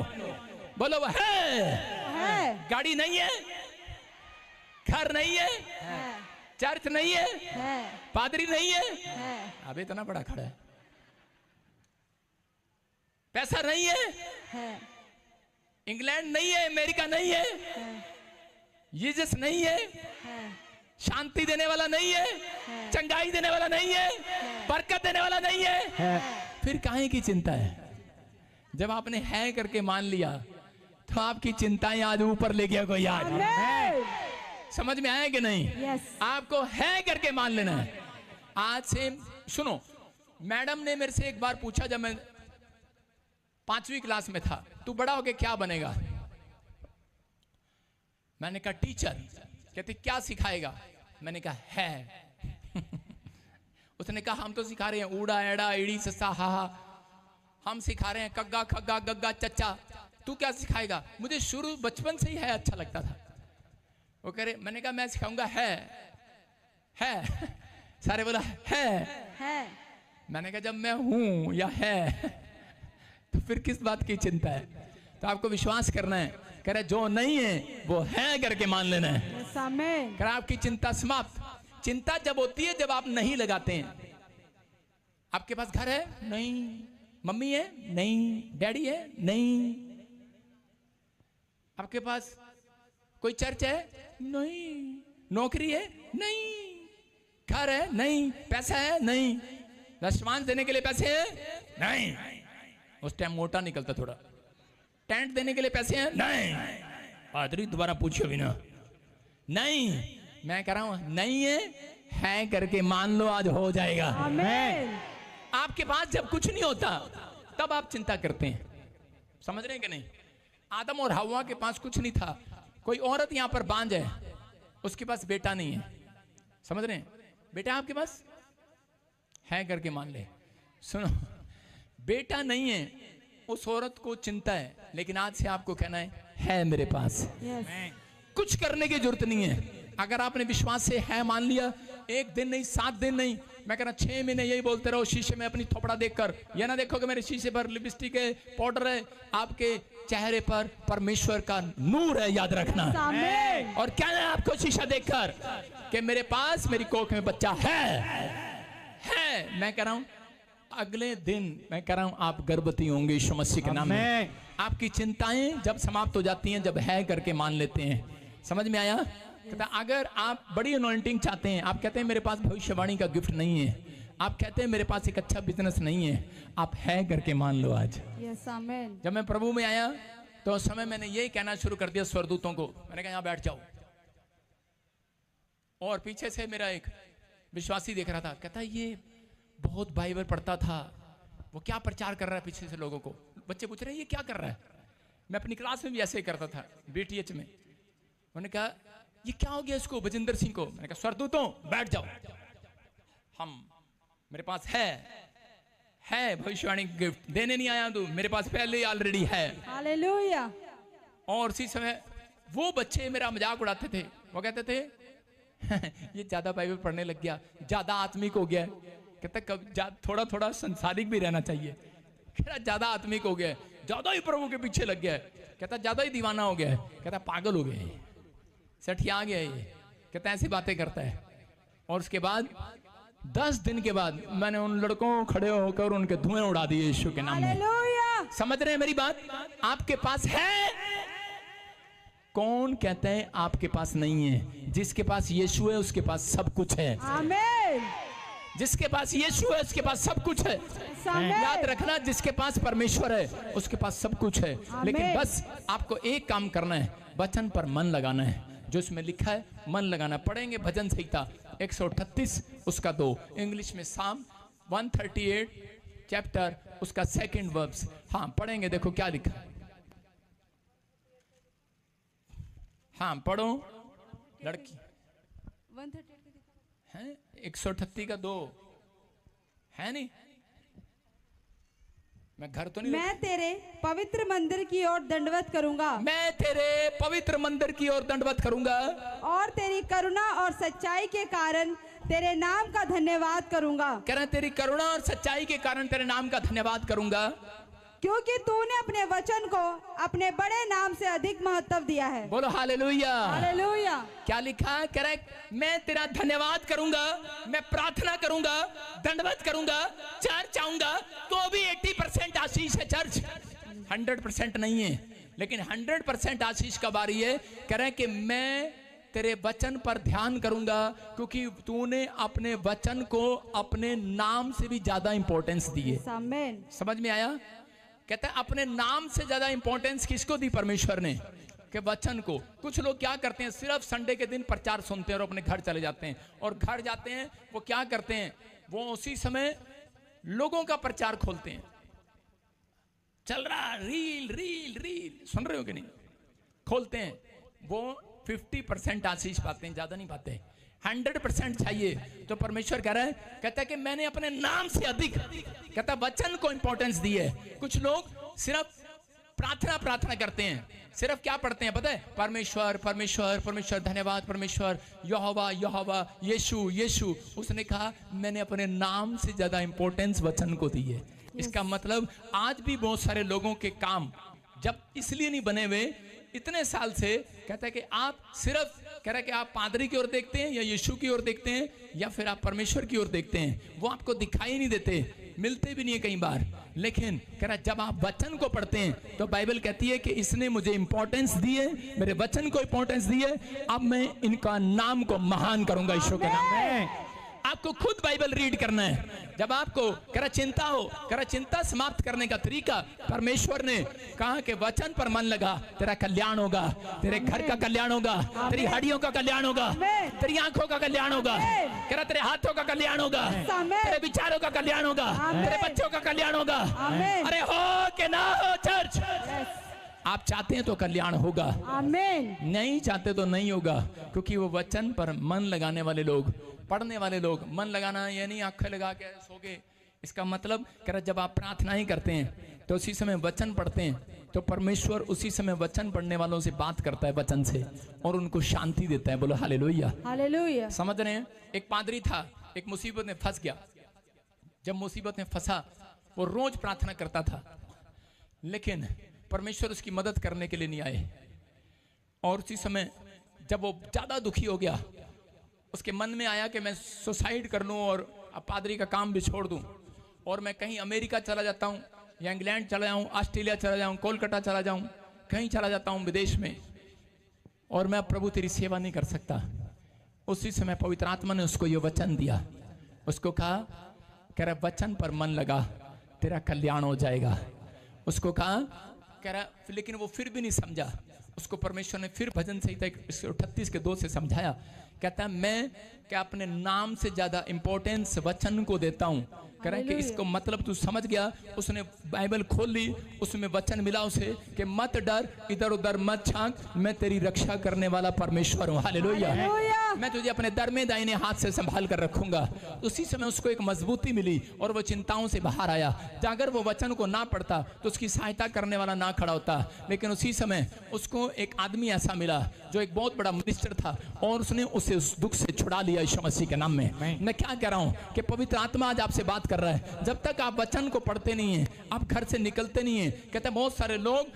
बोलो वो है। गाड़ी नहीं है, घर नहीं है, चर्च नहीं है, पादरी नहीं है, अभी इतना बड़ा खड़ा है, पैसा नहीं है, इंग्लैंड नहीं है, अमेरिका नहीं है, यीशस नहीं है, शांति देने वाला नहीं है, चंगाई देने वाला नहीं है, बरकत देने वाला नहीं है, फिर काहे की चिंता है? जब आपने है करके मान लिया तो आपकी चिंताएं आज ऊपर ले गया कोई आज। समझ में आया कि नहीं? आपको है करके मान लेना है। आज से सुनो, मैडम ने मेरे से एक बार पूछा जब मैं 5वीं क्लास में था, तू बड़ा होके क्या बनेगा? मैंने कहा टीचर। कहती क्या सिखाएगा? मैंने कहा है। उसने कहा हम तो सिखा रहे हैं ऊड़ा एड़ा इड़ी ससा हा हा, हम सिखा रहे हैं कग्गा खग्गा गग्गा चच्चा, तू क्या सिखाएगा? मुझे शुरू बचपन से ही है अच्छा लगता था। वो कह रहे, मैंने कहा मैं सिखाऊंगा है। सारे बोला है। मैंने कहा जब मैं हूं या है तो फिर किस बात की चिंता है? तो आपको विश्वास करना है। कह रहे जो नहीं है वो है करके मान लेना है। कह रहे आपकी चिंता समाप्त। चिंता जब होती है जब आप नहीं लगाते हैं। आपके पास घर है? नहीं। मम्मी है? नहीं। डैडी है? नहीं। आपके पास कोई चर्च है? नहीं। नौकरी है? नहीं। घर है? नहीं। पैसा है? नहीं। दशमांश देने के लिए पैसे हैं? नहीं। उस टाइम मोटा निकलता थोड़ा। टेंट देने के लिए पैसे हैं? नहीं। पादरी दोबारा पूछियो भी ना। नहीं। मैं कह रहा हूं नहीं है करके मान लो, आज हो जाएगा। आमीन। आपके पास जब कुछ नहीं होता तब आप चिंता करते हैं। समझ रहे हैं कि नहीं? आदम और हव्वा के पास कुछ नहीं था। कोई औरत यहां पर बांझ है, उसके पास बेटा नहीं है। समझ रहे हैं? बेटा आपके पास है करके मान ले। सुनो, बेटा नहीं है, उस औरत को चिंता है, लेकिन आज से आपको कहना है मेरे पास। कुछ करने की जरूरत नहीं है। अगर आपने विश्वास से है मान लिया, 1 दिन नहीं, 7 दिन नहीं, मैं कह रहा 6 महीने यही बोलते रहो शीशे में अपनी थोपड़ा देखकर। यह ना देखो कि मेरे शीशे पर लिपस्टिक है, पाउडर है। आपके चेहरे पर परमेश्वर का नूर है, याद रखना। और क्या है आपको शीशा देखकर कि मेरे पास मेरी कोख में बच्चा है। मैं कह रहा हूं अगले दिन मैं कह रहा हूं आप गर्भवती होंगे यीशु मसीह के नाम में। आपकी चिंताएं जब समाप्त हो जाती हैं, जब है करके मान लेते हैं। समझ में आया? कहता अगर आप बड़ी अनॉइंटिंग चाहते हैं, आप कहते हैं मेरे पास भविष्यवाणी का गिफ्ट नहीं है, आप कहते हैं मेरे पास एक अच्छा बिजनेस नहीं है, आप है करके मान लो आज। Yes amen. जब मैं प्रभु में आया तो उस समय मैंने यही कहना शुरू कर दिया स्वर्गदूतों को, मैंने कहा यहाँ बैठ जाओ। और पीछे से मेरा एक विश्वासी देख रहा था, कहता ये बहुत बाइबल पढ़ता था, वो क्या प्रचार कर रहा है पीछे से लोगों को। बच्चे पूछ रहे हैं ये क्या कर रहा है। मैं अपनी क्लास में भी ऐसे ही करता था BTH में। उन्होंने कहा ये क्या हो गया इसको, बजिंदर सिंह को। मैंने कहा स्वर्गदूतों बैठ जाओ, हम मेरे पास है भविष्यवाणी गिफ्ट देने नहीं आया तू, मेरे पास पहले ही ऑलरेडी है। हालेलुया। और उसी समय वो बच्चे मेरा मजाक उड़ाते थे, वो कहते थे ये ज्यादा बाइबल पढ़ने लग गया, ज्यादा आत्मिक हो गया। कहता कब थोड़ा थोड़ा संसारिक भी रहना चाहिए। कहता ज्यादा आत्मिक हो गया, ज्यादा ही प्रभु के पीछे लग गया। कहता ज्यादा ही दीवाना हो गया। कहता पागल हो गया, सठिया गया ये। कहता ऐसी बातें करता है। और उसके बाद 10 दिन के बाद मैंने उन लड़कों को खड़े होकर उनके धुएं उड़ा दिए यीशु के नाम में। हालेलुया। समझ रहे हैं मेरी बात? आपके पास है। कौन कहते हैं आपके पास नहीं है? जिसके पास यीशु है उसके पास सब कुछ है। आमेन। जिसके पास यीशु है उसके पास सब कुछ है। याद रखना, जिसके पास परमेश्वर है उसके पास सब कुछ है। लेकिन बस आपको एक काम करना है, वचन पर मन लगाना है। जो इसमें लिखा है मन लगाना। पढ़ेंगे भजन संहिता 138 उसका 2, इंग्लिश में साम 138 चैप्टर उसका 2nd वर्स। हाँ पढ़ेंगे, देखो क्या लिखा है। हाँ पढ़ो लड़की। 138 है 138 का 2 है नहीं? मैं घर तो नहीं। मैं तेरे पवित्र मंदिर की ओर दंडवत करूंगा। मैं तेरे पवित्र मंदिर की ओर दंडवत करूंगा। और तेरी करुणा और सच्चाई के कारण तेरे नाम का धन्यवाद करूंगा। कह रहे तेरी करुणा और सच्चाई के कारण तेरे नाम का धन्यवाद करूंगा। क्योंकि तूने अपने वचन को अपने बड़े नाम से अधिक महत्व दिया है। बोलो हालेलुया। हालेलुया। क्या लिखा है? कह रहे मैं तेरा धन्यवाद करूंगा, मैं प्रार्थना करूंगा, दंडवत करूंगा, चर्च आऊंगा तो भी 80% आशीष है। चर्च 100% नहीं है, लेकिन 100% आशीष का बारी है। कह रहे कि मैं तेरे वचन पर ध्यान करूंगा, क्योंकि तूने अपने वचन को अपने नाम से भी ज्यादा इंपॉर्टेंस दी है। आमेन। समझ में आया? कहता है अपने नाम से ज्यादा इंपॉर्टेंस किसको दी? परमेश्वर ने, के वचन को। कुछ लोग क्या करते हैं, सिर्फ संडे के दिन प्रचार सुनते हैं और अपने घर चले जाते हैं। और घर जाते हैं वो क्या करते हैं, वो उसी समय लोगों का प्रचार खोलते हैं। चल रहा रील रील रील, सुन रहे हो कि नहीं? खोलते हैं, वो 50% आशीष पाते हैं, ज्यादा नहीं पाते। 100% चाहिए। तो परमेश्वर कह रहा है, कहता है कि मैंने अपने नाम से अधिक, कहता वचन को इंपॉर्टेंस दी है। कुछ लोग सिर्फ प्रार्थना करते हैं, सिर्फ क्या पढ़ते हैं पता है? परमेश्वर परमेश्वर परमेश्वर, धन्यवाद परमेश्वर, यहोवा यहोवा, यीशु यीशु। उसने कहा मैंने अपने नाम से ज्यादा इंपॉर्टेंस वचन को दी है। इसका मतलब आज भी बहुत सारे लोगों के काम जब इसलिए नहीं बने हुए इतने साल से, कहता है कि आप सिर्फ, कह रहा है कि आप पादरी की ओर देखते हैं या यीशु की ओर देखते हैं या फिर आप परमेश्वर की ओर देखते हैं। वो आपको दिखाई नहीं देते, मिलते भी नहीं है कई बार। लेकिन कह रहा है जब आप वचन को पढ़ते हैं तो बाइबल कहती है कि इसने मुझे इंपॉर्टेंस दी है, मेरे वचन को इंपॉर्टेंस दी है, अब मैं इनका नाम को महान करूंगा ईश्वर के नाम में। आपको खुद बाइबल रीड करना है। जब आपको करा चिंता हो, करा चिंता समाप्त करने का तरीका, परमेश्वर ने कहा कि वचन पर मन लगा, तेरा कल्याण होगा, तेरे घर का कल्याण होगा, तेरी हड्डियों का कल्याण होगा, तेरी आंखों का कल्याण होगा, करा तेरे हाथों का कल्याण होगा, तेरे विचारों का कल्याण होगा, तेरे बच्चों का कल्याण होगा। अरे हो कि ना हो चर्च? आप चाहते हैं तो कल्याण होगा, आमीन। नहीं चाहते तो नहीं होगा। क्योंकि वो वचन पर मन लगाने वाले लोग, पढ़ने वाले लोग, मन लगाना ये नहीं आंखें लगा के सोगे। इसका मतलब कह रहा जब आप प्रार्थना ही करते हैं तो उसी समय वचन पढ़ते हैं तो परमेश्वर उसी समय वचन पढ़ने वालों से बात करता है वचन से और उनको शांति देता है। बोलो हालेलुया, हालेलुया। समझ रहे हैं? एक पादरी था, एक मुसीबत में फंस गया। जब मुसीबत में फंसा वो रोज प्रार्थना करता था, लेकिन परमेश्वर उसकी मदद करने के लिए नहीं आए। और उसी समय जब वो ज्यादा दुखी हो गया, उसके मन में आया कि मैं सुसाइड कर लूं और अब पादरी का काम भी छोड़ दूं और मैं कहीं अमेरिका चला जाता हूं या इंग्लैंड चला जाऊं, ऑस्ट्रेलिया चला जाऊं, कोलकाता चला जाऊं, कहीं चला जाता हूं विदेश में, और मैं प्रभु तेरी सेवा नहीं कर सकता। उसी समय पवित्र आत्मा ने उसको ये वचन दिया। उसको कहा कह रहा वचन पर मन लगा, तेरा कल्याण हो जाएगा। उसको कहा, कह रहा लेकिन वो फिर भी नहीं समझा। उसको परमेश्वर ने फिर भजन संहिता 38 के 2 से समझाया। कहता है मैं क्या अपने नाम से ज्यादा इंपॉर्टेंस वचन को देता हूं। कह रहा है कि इसको मतलब तू समझ गया। उसने बाइबल खोल ली, उसमें वचन मिला उसे कि मत डर, इधर उधर मत झांक, मैं तेरी रक्षा करने वाला परमेश्वर हूँ। हालेलुया। मैं तुझे अपने दरमे दाहिने हाथ से संभाल कर रखूंगा। उसी समय उसको एक मजबूती मिली और वो चिंताओं से बाहर आया। अगर वो वचन को ना पढ़ता तो उसकी सहायता करने वाला ना खड़ा होता। लेकिन उसी समय उसको एक आदमी ऐसा मिला जो एक बहुत बड़ा मिनिस्टर था और उसने उसे उस दुख से छुड़ा लिया यीशु मसीह के नाम में। मैं क्या कह रहा हूँ कि पवित्र आत्मा आज आपसे बात कर रहा है। जब तक आप वचन को पढ़ते नहीं हैं, आप घर से निकलते नहीं हैं। कहते हैं बहुत सारे लोग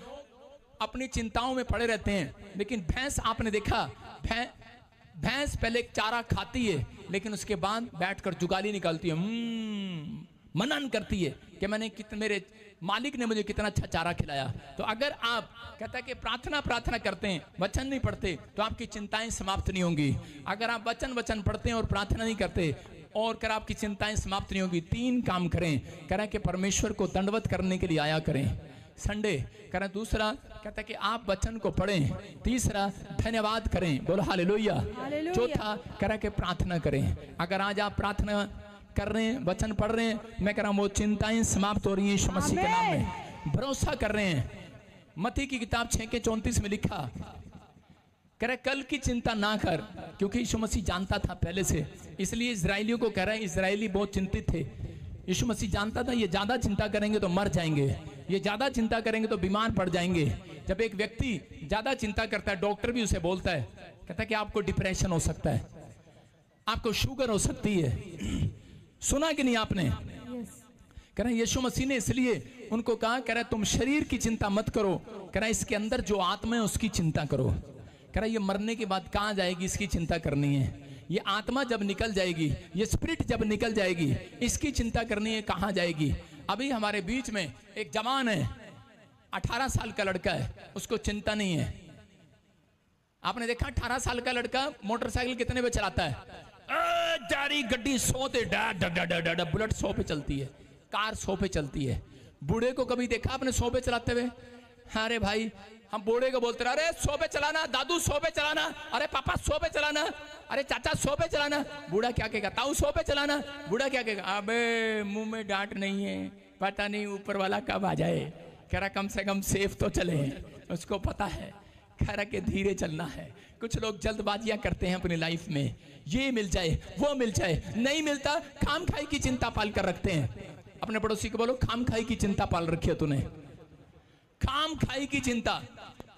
अपनी चिंताओं में पड़े रहते हैं। लेकिन भैंस, आपने देखा भैंस पहले चारा खाती है लेकिन उसके बाद बैठकर जुगाली निकालती है, मनन करती है कि मैंने कितने, मेरे मालिक ने मुझे कितना अच्छा चारा खिलाया। तो अगर आप कहता है कि प्रार्थना करते हैं, वचन नहीं पढ़ते, तो आपकी चिंताएं समाप्त नहीं होंगी। अगर आप वचन पढ़ते हैं और प्रार्थना नहीं करते और कर आपकी चिंताएं समाप्त नहीं होगी। 3 काम करें। कह रहा है कि परमेश्वर को दंडवत करने के लिए आया करें संडे। कह रहा है दूसरा, कहता है कि आप वचन को पढ़ें। तीसरा, धन्यवाद करें, बोलो हालेलुया। चौथा, कह रहा है कि प्रार्थना करें। अगर आज आप प्रार्थना कर रहे हैं, वचन पढ़ रहे हैं, मैं कह रहा हूं वो चिंताएं समाप्त हो रही हैं यीशु मसीह के नाम में। भरोसा कर रहे हैं। मत्ती की किताब 6 के 34 में लिखा, कह रहा कल की चिंता ना कर, क्योंकि यीशु मसीह जानता था पहले से। इसलिए इजराइलियों को कह रहा है, इजराइली बहुत चिंतित थे। यीशु मसीह जानता था ये ज्यादा चिंता करेंगे तो मर जाएंगे, ये ज्यादा चिंता करेंगे तो बीमार पड़ जाएंगे। जब एक व्यक्ति ज्यादा चिंता करता है, डॉक्टर भी उसे बोलता है, कहता है कि आपको डिप्रेशन हो सकता है, आपको शुगर हो सकती है। सुना कि नहीं आपने? कह रहा यीशु मसीह ने इसलिए उनको कहा, कह रहा तुम शरीर की चिंता मत करो, कह रहा इसके अंदर जो आत्मा है उसकी चिंता करो। कह रहा ये मरने के बाद कहाँ जाएगी, इसकी चिंता करनी है। ये आत्मा जब निकल जाएगी, ये स्पिरिट जब निकल जाएगी, इसकी चिंता करनी है, कहाँ जाएगी। अभी हमारे बीच में एक जवान है, 18 साल का लड़का है, उसको चिंता नहीं है। आपने देखा 18 साल का लड़का मोटरसाइकिल कितने पे चलाता है? जारी गड्डी 100 पे, बुलेट 100 पे चलती है, कार 100 पे चलती है। बूढ़े को कभी देखा आपने 100 पे चलाते हुए? अरे भाई, हम बूढ़े को बोलते रहे, अरे 100 पे चलाना, दादू 100 पे चलाना, अरे पापा 100 पे चलाना, अरे चाचा 100 पे चलाना। बूढ़ा क्या कहेगा? ताऊ 100 पे चलाना। बूढ़ा क्या कहेगा? अबे मुंह में डांट नहीं है, पता नहीं ऊपर वाला कब आ जाए। कह रहा कम से कम सेफ तो चले, उसको पता है। कह रहा कि धीरे चलना है। कुछ लोग जल्दबाजियां करते हैं अपनी लाइफ में, ये मिल जाए वो मिल जाए, नहीं मिलता खाम खाई की चिंता पाल कर रखते हैं। अपने पड़ोसी को बोलो, खाम खाई की चिंता पाल रखी है तूने, खाम खाई की चिंता।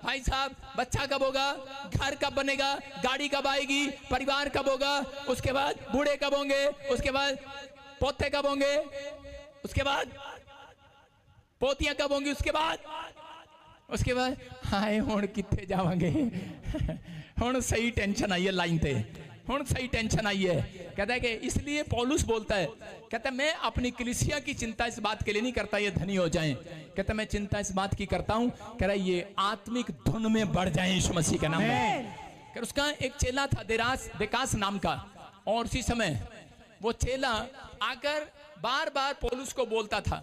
भाई साहब, बच्चा कब होगा, घर कब बनेगा, गाड़ी कब आएगी, परिवार कब होगा, उसके बाद बूढ़े कब होंगे, उसके बाद पोते कब होंगे, उसके बाद पोतियां कब होंगी, उसके बाद हाय हुण किथे जावांगे। हुण सही टेंशन आई है लाइन ते, हुण सही टेंशन आई है। कहता है कि इसलिए पौलुस बोलता है, कहता है मैं अपनी कलीसिया की चिंता इस बात के लिए नहीं करता ये धनी हो जाएं, कहता मैं चिंता इस बात की करता हूं, कह रहा ये आत्मिक धुन में बढ़ जाएं यीशु मसीह के नाम में। कि उसका एक चेला था देकास नाम का, और उसी समय वो चेला आकर बार बार पौलुस को बोलता था,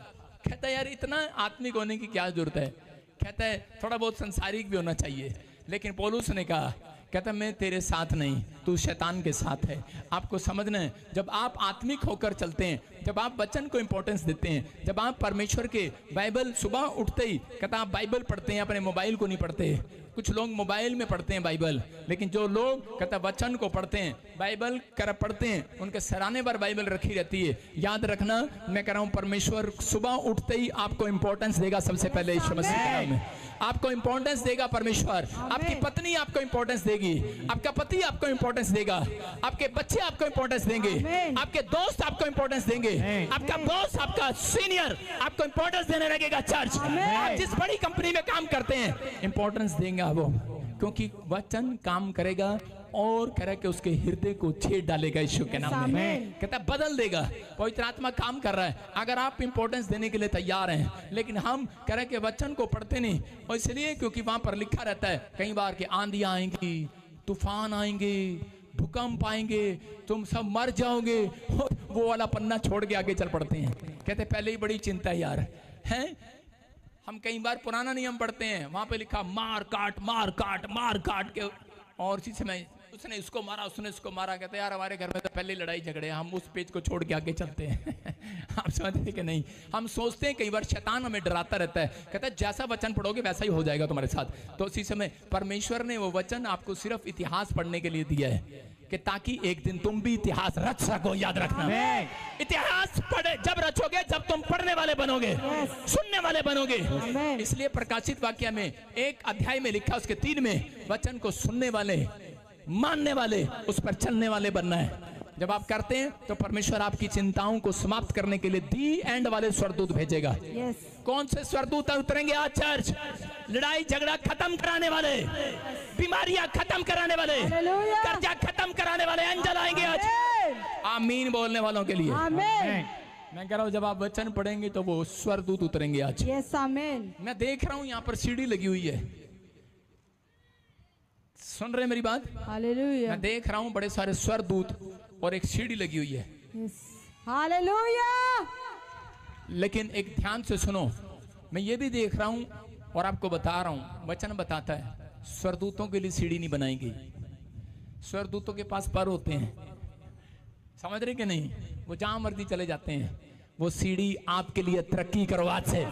कहता यार इतना आत्मिक होने की क्या जरूरत है, कहता है थोड़ा बहुत संसारिक भी होना चाहिए। लेकिन पौलुस ने कहा, कहता मैं तेरे साथ नहीं, तू शैतान के साथ है। आपको समझना है, जब आप आत्मिक होकर चलते हैं, जब आप वचन को इंपॉर्टेंस देते हैं, जब आप परमेश्वर के बाइबल सुबह उठते ही कहता आप बाइबल पढ़ते हैं, अपने मोबाइल को नहीं पढ़ते। कुछ लोग मोबाइल में पढ़ते हैं बाइबल, लेकिन जो लोग कहता वचन को पढ़ते हैं, बाइबल कर पढ़ते हैं, उनके सराहने पर बाइबल रखी रहती है। याद रखना, मैं कह रहा हूँ परमेश्वर सुबह उठते ही आपको इंपॉर्टेंस देगा। सबसे पहले यीशु मसीह के नाम में आपको इंपॉर्टेंस देगा परमेश्वर। आपकी पत्नी आपको इंपॉर्टेंस देगी, आपका पति आपको इंपॉर्टेंस देगा, आपके बच्चे आपको इंपॉर्टेंस देंगे, आपके दोस्त आपको इंपॉर्टेंस देंगे, आपका बॉस, आपका सीनियर आपको इंपॉर्टेंस देने लगेगा। चर्च, आप जिस बड़ी कंपनी में काम करते हैं, इंपॉर्टेंस देंगे वो, क्योंकि वचन काम करेगा और कह रहा कि उसके हृदय को छेद डालेगा यीशु के नाम में। कहता बदल देगा, पवित्र आत्मा काम कर रहा है। अगर आप इंपॉर्टेंस देने के लिए तैयार हैं, लेकिन हम कह रहे कि वचन को पढ़ते नहीं, और इसलिए क्योंकि वहां पर लिखा रहता है कई बार कि आंधियां आएंगी, तूफान आएंगे, भूकंप आएंगे, तुम सब मर जाओगे, वो वाला पन्ना छोड़ के आगे चल पड़ते हैं। कहते पहले ही बड़ी चिंता है यार, हैं। हम कई बार पुराना नियम पढ़ते हैं, वहां पे लिखा मार काट मार काट मार काट के, और इसी समय उसने इसको मारा उसने इसको मारा। कहते यार हमारे घर में तो पहले लड़ाई झगड़े, हम उस पेज को छोड़ के आगे चलते हैं। आप समझते कि नहीं? हम सोचते हैं कई बार शैतान हमें डराता रहता है, कहता है जैसा वचन पढ़ोगे वैसा ही हो जाएगा तुम्हारे साथ। तो उसी समय परमेश्वर ने वो वचन आपको सिर्फ इतिहास पढ़ने के लिए दिया है कि ताकि एक दिन तुम भी इतिहास रच सको। याद रखना, इतिहास पढ़े जब रचोगे जब तुम पढ़ने वाले बनोगे, सुनने वाले बनोगे। इसलिए प्रकाशित वाक्य में 1 अध्याय में लिखा, उसके 3 में वचन को सुनने वाले, मानने वाले, उस पर चलने वाले बनना है। जब आप करते हैं तो परमेश्वर आपकी चिंताओं को समाप्त करने के लिए दी एंड वाले स्वर्गदूत भेजेगा। कौन से स्वर्गदूत उतरेंगे आज चर्च? लड़ाई झगड़ा खत्म कराने वाले, बीमारियां खत्म कराने वाले, कर्जा खत्म कराने वाले एंजल आएंगे आज। आमीन बोलने वालों के लिए मैं कह रहा हूँ, जब आप वचन पढ़ेंगे तो वो स्वर्गदूत उतरेंगे आज। आमीन। मैं देख रहा हूँ यहाँ पर सीढ़ी लगी हुई है, सुन रहे मेरी बात? हालेलुया। मैं देख रहा हूँ बड़े सारे स्वर्गदूत और एक सीढ़ी लगी हुई है। हालेलुया। लेकिन एक ध्यान से सुनो, मैं ये भी देख रहा हूँ और आपको बता रहा हूँ, वचन बताता है स्वर्गदूतों के लिए सीढ़ी नहीं बनाई गई। स्वर्गदूतों के पास पर होते हैं, समझ रहे कि नहीं? वो जहां मर्जी चले जाते हैं। वो सीढ़ी आपके लिए तरक्की करो आज से,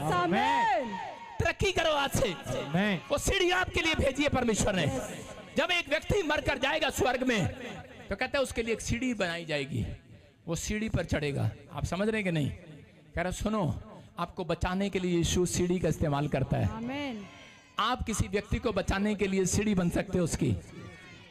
तरक्की करो आज से। वो सीढ़ी आपके लिए भेजी है परमेश्वर ने। जब एक व्यक्ति मरकर जाएगा स्वर्ग में तो कहता है उसके लिए एक सीढ़ी बनाई जाएगी, वो सीढ़ी पर चढ़ेगा। आप समझ रहे हैं कि नहीं? कह रहा सुनो, आपको बचाने के लिए यीशु सीढ़ी का इस्तेमाल करता है। आमीन। आप किसी व्यक्ति को बचाने के लिए सीढ़ी बन सकते हो, उसकी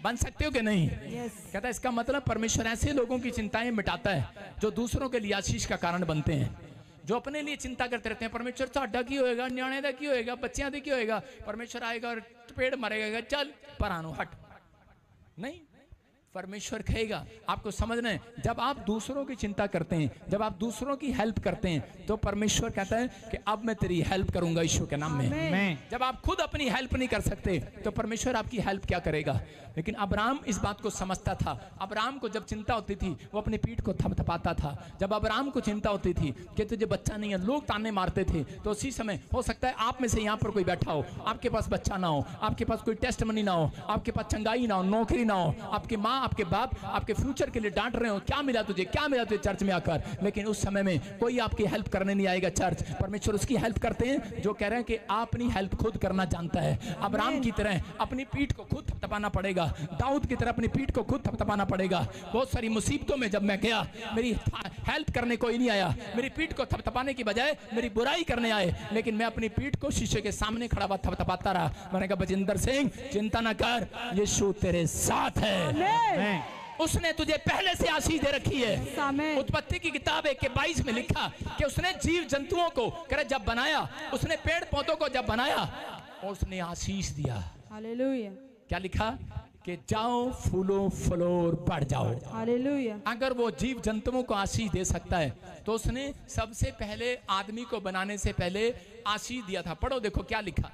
बन सकते हो कि नहीं? कहता है इसका मतलब परमेश्वर ऐसे लोगों की चिंताएं मिटाता है जो दूसरों के लिए आशीष का कारण बनते हैं। जो अपने लिए चिंता करते रहते हैं, परमेश्वर साडा की होएगा, न्याणे दा की होएगा, बच्चियां दा की होएगा, परमेश्वर आएगा और पेड़ मरेगा, चल परानो हट। नहीं, परमेश्वर कहेगा आपको समझना है, जब आप दूसरों की चिंता करते हैं, जब आप दूसरों की हेल्प करते हैं तो परमेश्वर कहता है कि अब मैं तेरी हेल्प करूंगा यीशु के नाम में। जब आप खुद अपनी हेल्प नहीं कर सकते तो परमेश्वर आपकी हेल्प क्या करेगा? लेकिन अब्राहम इस बात को समझता था। अब्राहम को जब चिंता होती थी वो अपनी पीठ को थपथपाता था। जब अब्राहम को चिंता होती थी कि तुझे बच्चा नहीं है, लोग ताने मारते थे, तो उसी समय हो सकता है आप में से यहाँ पर कोई बैठा हो, आपके पास बच्चा ना हो, आपके पास कोई टेस्ट मनी ना हो, आपके पास चंगाई ना हो, नौकरी ना हो, आपकी माँ आपके बाप आपके फ्यूचर के लिए डांट रहे हो, क्या मिला तुझे, क्या मिला तुझे चर्च में आकर। लेकिन उस समय में कोई आपकी हेल्प करने नहीं आएगा चर्च। परमेश्वर उसकी हेल्प करते हैं जो कह रहे हैं कि आप अपनी हेल्प खुद करना जानता है। अब्राहम की तरह अपनी पीठ को खुद थपथपाना पड़ेगा, दाऊद की तरह अपनी पीठ को खुद थपथपाना पड़ेगा। बहुत सारी मुसीबतों में जब मैं गया, मेरी हेल्प करने कोई नहीं आया, मेरी पीठ को थपथपाने की बजाय मेरी बुराई करने आए, लेकिन मैं अपनी पीठ को शीशे के सामने खड़ा हुआ थपथपाता रहा। मैंने कहा बजिंदर सिंह चिंता ना कर, यीशु तेरे साथ है, उसने तुझे पहले से आशीष दे रखी है। उत्पत्ति की किताब 1:22 में लिखा कि उसने जीव जंतुओं को जब बनाया, उसने पेड़ पौधों को जब बनाया और उसने आशीष दिया। हालेलुया। क्या लिखा? कि जाओ फूलो फलो और बढ़ जाओ। हालेलुया। अगर वो जीव जंतुओं को आशीष दे सकता है तो उसने सबसे पहले आदमी को बनाने से पहले आशीष दिया था। पढ़ो देखो क्या लिखा।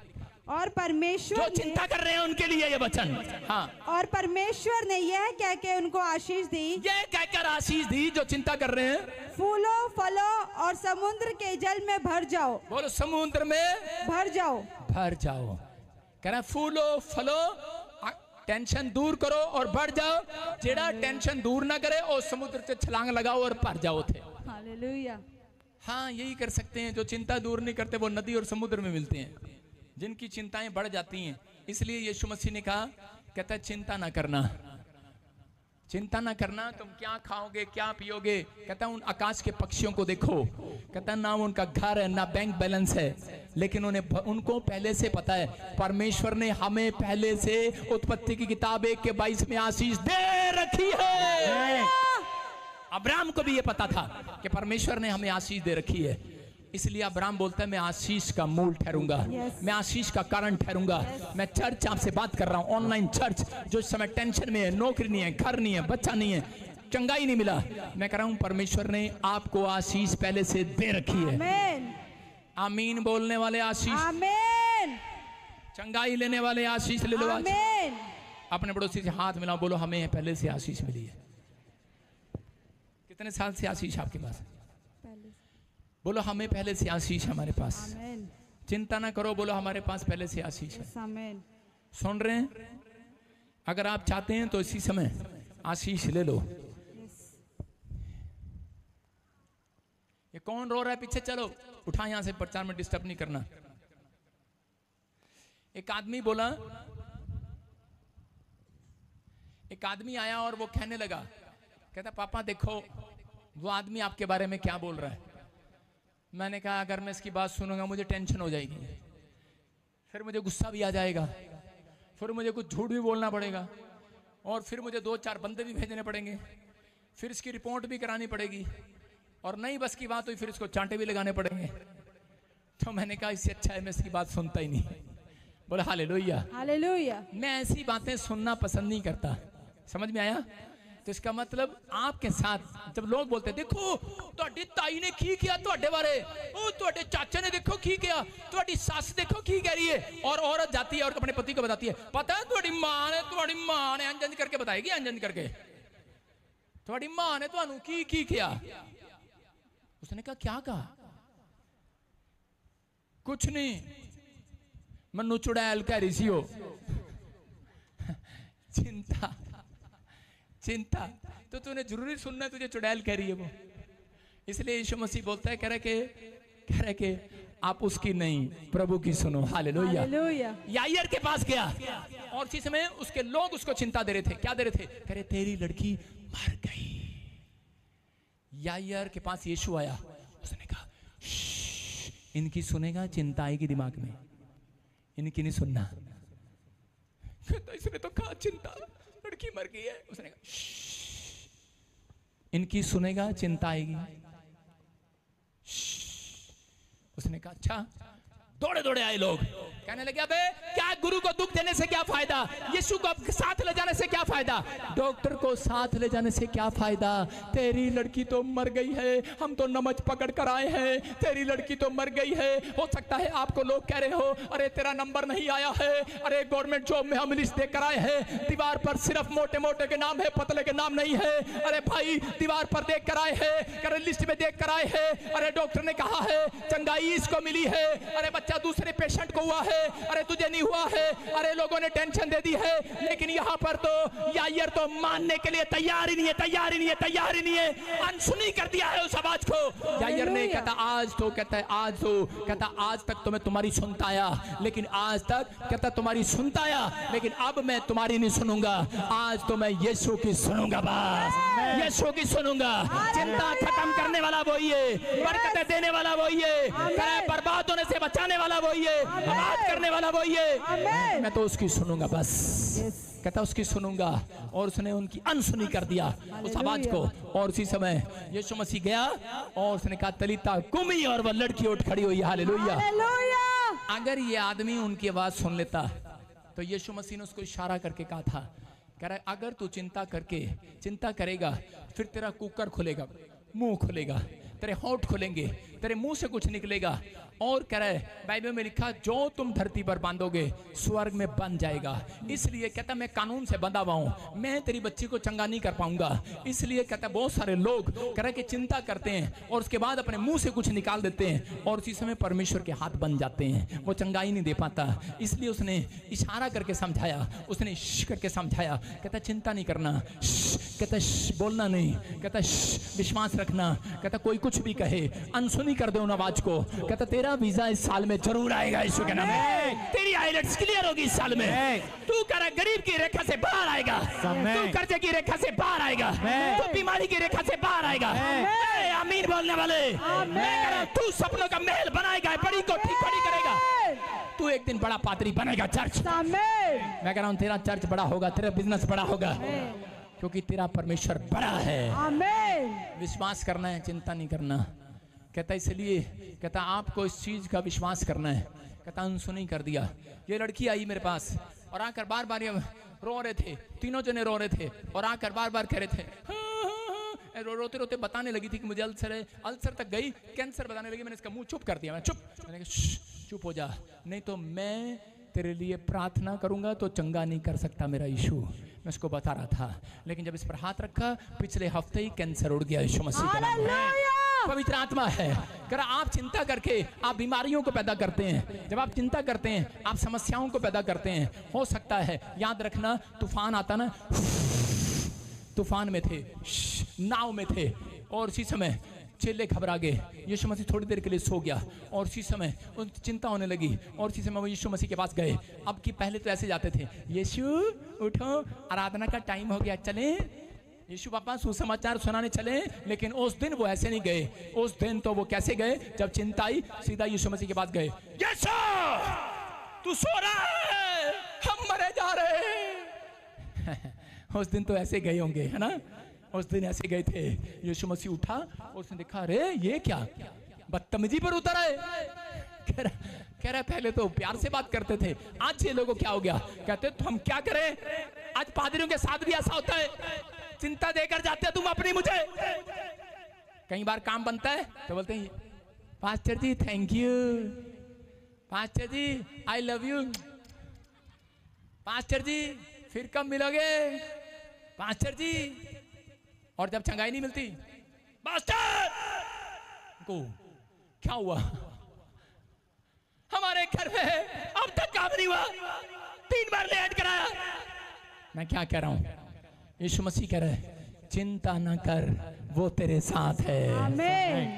और परमेश्वर जो चिंता कर रहे हैं उनके लिए ये वचन। हाँ, और परमेश्वर ने यह कह के उनको आशीष दी, यह कहकर आशीष दी जो चिंता कर रहे हैं, फूलो फलो और समुद्र के जल में भर जाओ। बोलो समुद्र में भर जाओ, भर जाओ। कह रहा फूलो फलो, टेंशन दूर करो और बढ़ जाओ। जेड़ा टेंशन दूर ना करे और समुद्र से छलांग लगाओ और भर जाओ थे। हालेलुया। हाँ, यही कर सकते हैं। जो चिंता दूर नहीं करते वो नदी और समुद्र में मिलते हैं, जिनकी चिंताएं बढ़ जाती हैं। इसलिए यीशु मसीह ने कहा, कहता है चिंता ना करना, चिंता ना करना, तुम क्या खाओगे क्या पियोगे। कहता है उन आकाश के पक्षियों को देखो, कहता है ना उनका घर है ना बैंक बैलेंस है, लेकिन उनको पहले से पता है। परमेश्वर ने हमें पहले से उत्पत्ति की किताब 1:22 में आशीष दे रखी है। अब्राहम को भी ये पता था कि परमेश्वर ने हमें आशीष दे रखी है। इसलिए अब्राहम बोलता है मैं आशीष का मूल ठहरूंगा, मैं आशीष का कारण ठहरूंगा। मैं चर्च आपसे बात कर रहा हूँ, ऑनलाइन चर्च, जो इस समय टेंशन में है, नौकरी नहीं है, घर नहीं है, बच्चा नहीं है, चंगाई नहीं मिला, मैं कह रहा हूँ परमेश्वर ने आपको आशीष पहले से दे रखी है। आमीन, आमीन बोलने वाले आशीष, आमीन, चंगाई लेने वाले आशीष ले लो। आमीन, अपने पड़ोसी से हाथ मिलाओ, बोलो हमें पहले से आशीष मिली है। कितने साल से आशीष आपके पास? बोलो हमें पहले से आशीष हमारे पास। आमीन। चिंता ना करो, बोलो हमारे पास पहले से आशीष है। आमीन। सुन रहे हैं? अगर आप चाहते हैं तो इसी समय आशीष ले लो। ये कौन रो रहा है पीछे? चलो उठा यहां से, प्रचार में डिस्टर्ब नहीं करना। एक आदमी बोला, एक आदमी आया और वो कहने लगा, कहता पापा देखो वो आदमी आपके बारे में क्या बोल रहा है। मैंने कहा अगर मैं इसकी बात सुनूंगा मुझे टेंशन हो जाएगी, फिर मुझे गुस्सा भी आ जाएगा, फिर मुझे कुछ झूठ भी बोलना पड़ेगा, और फिर मुझे 2-4 बंदे भी भेजने पड़ेंगे, फिर इसकी रिपोर्ट भी करानी पड़ेगी, और नहीं बस की बात हुई फिर इसको चांटे भी लगाने पड़ेंगे। तो मैंने कहा इससे अच्छा है मैं इसकी बात सुनता ही नहीं। बोला हालेलुया। हालेलुया। मैं ऐसी बातें सुनना पसंद नहीं करता। समझ में आया? तो इसका मतलब आपके साथ जब लोग बोलते देखो ਤੁਹਾਡੀ ताई ने की किया ਤੁਹਾਡੇ बारे, ओ ਤੁਹਾਡੇ चाचा ने देखो की किया, ਤੁਹਾਡੀ सास देखो की कह रही है, और औरत जाती है और अपने पति को बताती है पता है ਤੁਹਾਡੀ मां ने अंजन करके बताएगी, अंजन करके ਤੁਹਾਡੀ मां ने ਤੁਹਾਨੂੰ की किया। उसने कहा क्या कहा? कुछ नहीं, मनु चुड़ैल कह रही सी हो। चिंता चिंता तो तूने जरूरी सुनना है, तुझे चुड़ैल कह रही है वो। इसलिए यीशु मसीह बोलता है, कह रहे के आप उसकी नहीं प्रभु की सुनो। हालेलुया। हालेलुया। यायर के पास गया और इसी समय उसके लोग उसको चिंता दे रहे थे। क्या दे रहे थे? कह रहे तेरी लड़की मर गई। यायर के पास यीशु आया, उसने कहा इनकी सुनेगा चिंता आएगी दिमाग में, इनकी नहीं सुनना। कहता इसने तो कहा चिंता, लड़की मर गई है। उसने कहा इनकी सुनेगा चिंता आएगी। उसने कहा अच्छा। दौड़े दौड़े आए लोग, कहने लगे अबे क्या गुरु को दुख देने से क्या फायदा, यीशु को साथ ले जाने से क्या फायदा, डॉक्टर को साथ ले जाने से क्या फायदा, तेरी लड़की तो मर गई है, हम तो नमज पकड़ कर आए हैं, तेरी लड़की तो मर गई है। हो सकता है आपको लोग कह रहे हो अरे तेरा नंबर नहीं आया है, अरे गवर्नमेंट जॉब में हम लिस्ट देख कर आए हैं, दीवार पर सिर्फ मोटे मोटे के नाम है, पतले के नाम नहीं है। अरे भाई दीवार पर देख कर आए हैं, लिस्ट में देख कर आए हैं, अरे डॉक्टर ने कहा है चंगाई इसको मिली है, अरे बच्चा दूसरे पेशेंट को हुआ है, अरे तुझे नहीं हुआ है, अरे लोगों ने टेंशन दे दी है। लेकिन यहाँ पर तो यायर तो मानने के लिए तैयार ही नहीं है, तैयार ही नहीं है, तैयार ही नहीं है। अनसुनी कर दिया है उस आवाज को। यायर ने कहता आज तो, कहता है आज तो, कहता आज तक तो मैं तुम्हारी सुनता आया, लेकिन आज तक कहता तुम्हारी सुनता आया, लेकिन अब मैं तुम्हारी नहीं सुनूंगा, आज तो मैं यीशु की सुनूंगा, बस यीशु की सुनूंगा। चिंता खत्म करने वाला वही है, बरकतें देने वाला वही है, बर्बाद होने से बचाने वाला वही है, बात करने वाला वही है। मैं तो उसकी सुनूंगा बस। कहता उसकी सुनूंगा, और उसने उनकी अनसुनी कर दिया उस आवाज को। और उसी समय यीशु मसीह गया और उसने कहा तलीता कुमी, और वह लड़की उठ खड़ी हुई। हालेलुया। अगर ये आदमी उनकी आवाज सुन लेता तो यीशु मसीह ने उसको इशारा करके कहा था, कह रहा है अगर तू चिंता करेगा फिर तेरा कुकर खुलेगा, मुंह खुलेगा, तेरे होंठ खुलेंगे, तेरे मुंह से कुछ निकलेगा। और कह रहा है बाइबल में लिखा जो तुम धरती पर बांधोगे स्वर्ग में बन जाएगा। इसलिए कहता मैं कानून से बंधा हुआ हूं, मैं तेरी बच्ची को चंगा नहीं कर पाऊंगा। इसलिए कहता बहुत सारे लोग कह रहे कि चिंता करते हैं और उसके बाद अपने मुंह से कुछ निकाल देते हैं और उसी समय परमेश्वर के हाथ बन जाते हैं, वो चंगाई नहीं दे पाता। इसलिए उसने इशारा करके समझाया, उसने करके समझाया, कहता चिंता नहीं करना, कहता बोलना नहीं, कहता विश्वास रखना, कहता कोई कुछ भी कहे अनसुनी कर दे उन आवाज को। कहता तेरा वीजा इस साल में जरूर आएगा यीशु के नाम में, तेरी आईलेट्स क्लियर होगी इस साल में, तू कह रहा गरीब की रेखा से बाहर आएगा, तू कर्जे की रेखा से बाहर आएगा, तू बीमारी की रेखा से बाहर आएगा। आमीन बोलने वाले, मैं कह रहा तू सपनों का महल बनाएगा, बड़ी कोठी खड़ी करेगा, तू एक दिन बड़ा पादरी बनेगा चर्च। मैं कह रहा हूँ तेरा चर्च बड़ा होगा, तेरा बिजनेस बड़ा होगा, क्योंकि तेरा परमेश्वर बड़ा है। विश्वास करना है, चिंता नहीं करना। कहता इसलिए कहता आपको इस चीज का विश्वास करना है। कहता अनसुनी कर दिया। ये लड़की आई मेरे पास और आकर बार बार ये रो रहे थे, तीनों जने रो रहे थे और आकर बार बार कह रहे थे रोते रोते बताने लगी थी कि मुझे अल्सर है, अल्सर तक गई, कैंसर बताने लगी। मैंने इसका मुंह चुप कर दिया, मैं चुप, मैंने कहा चुप हो जा, नहीं तो मैं तेरे लिए प्रार्थना करूंगा तो चंगा नहीं कर सकता मेरा यीशु। मैं उसको बता रहा था, लेकिन जब इस पर हाथ रखा पिछले हफ्ते ही कैंसर उड़ गया यीशु मसीह के नाम में। पवित्र आत्मा है कर आप चिंता करके आप बीमारियों को पैदा करते हैं। जब आप चिंता करते हैं आप समस्याओं को पैदा करते हैं। हो सकता है, याद रखना, तूफान आता ना, तूफान में थे, नाव में थे, और उसी समय चेले घबरा गए। यीशु मसीह थोड़ी देर के लिए सो गया और उसी समय उनकी चिंता होने लगी और उसी समय वो यीशु मसीह के पास गए। अब की पहले तो ऐसे जाते थे, यीशु उठो आराधना का टाइम हो गया, चले यीशु पापा सुसमाचार सुनाने चले। लेकिन उस दिन वो ऐसे नहीं गए। उस दिन तो वो कैसे गए, जब चिंता आई सीधा यीशु मसीह के पास गए। यीशु तू सो रहा है, हम मरे जा रहे हैं। उस दिन तो ऐसे गए होंगे, है ना, उस दिन ऐसे गए थे। यीशु मसीह उठा और उसने देखा, अरे ये क्या बदतमीजी पर उतर आए। कह रहा पहले तो प्यार से बात करते थे, आज ये लोगों क्या हो गया। कहते तो हम क्या करें, आज पादरियों के साथ भी ऐसा होता है, चिंता देकर जाते हो तुम अपनी मुझे। कई बार काम बनता है तो बोलते हैं pastor ji thank you, pastor ji I love you, pastor ji फिर कब मिलोगे, पास्टर जी। और जब चंगाई नहीं मिलती, पास्टर को क्या हुआ, हमारे घर में अब तक काम नहीं हुआ, 3 बार लेट कराया। मैं क्या कह रहा हूं, यीशु मसीह कह रहे हैं चिंता ना कर, वो तेरे साथ है। आमीन।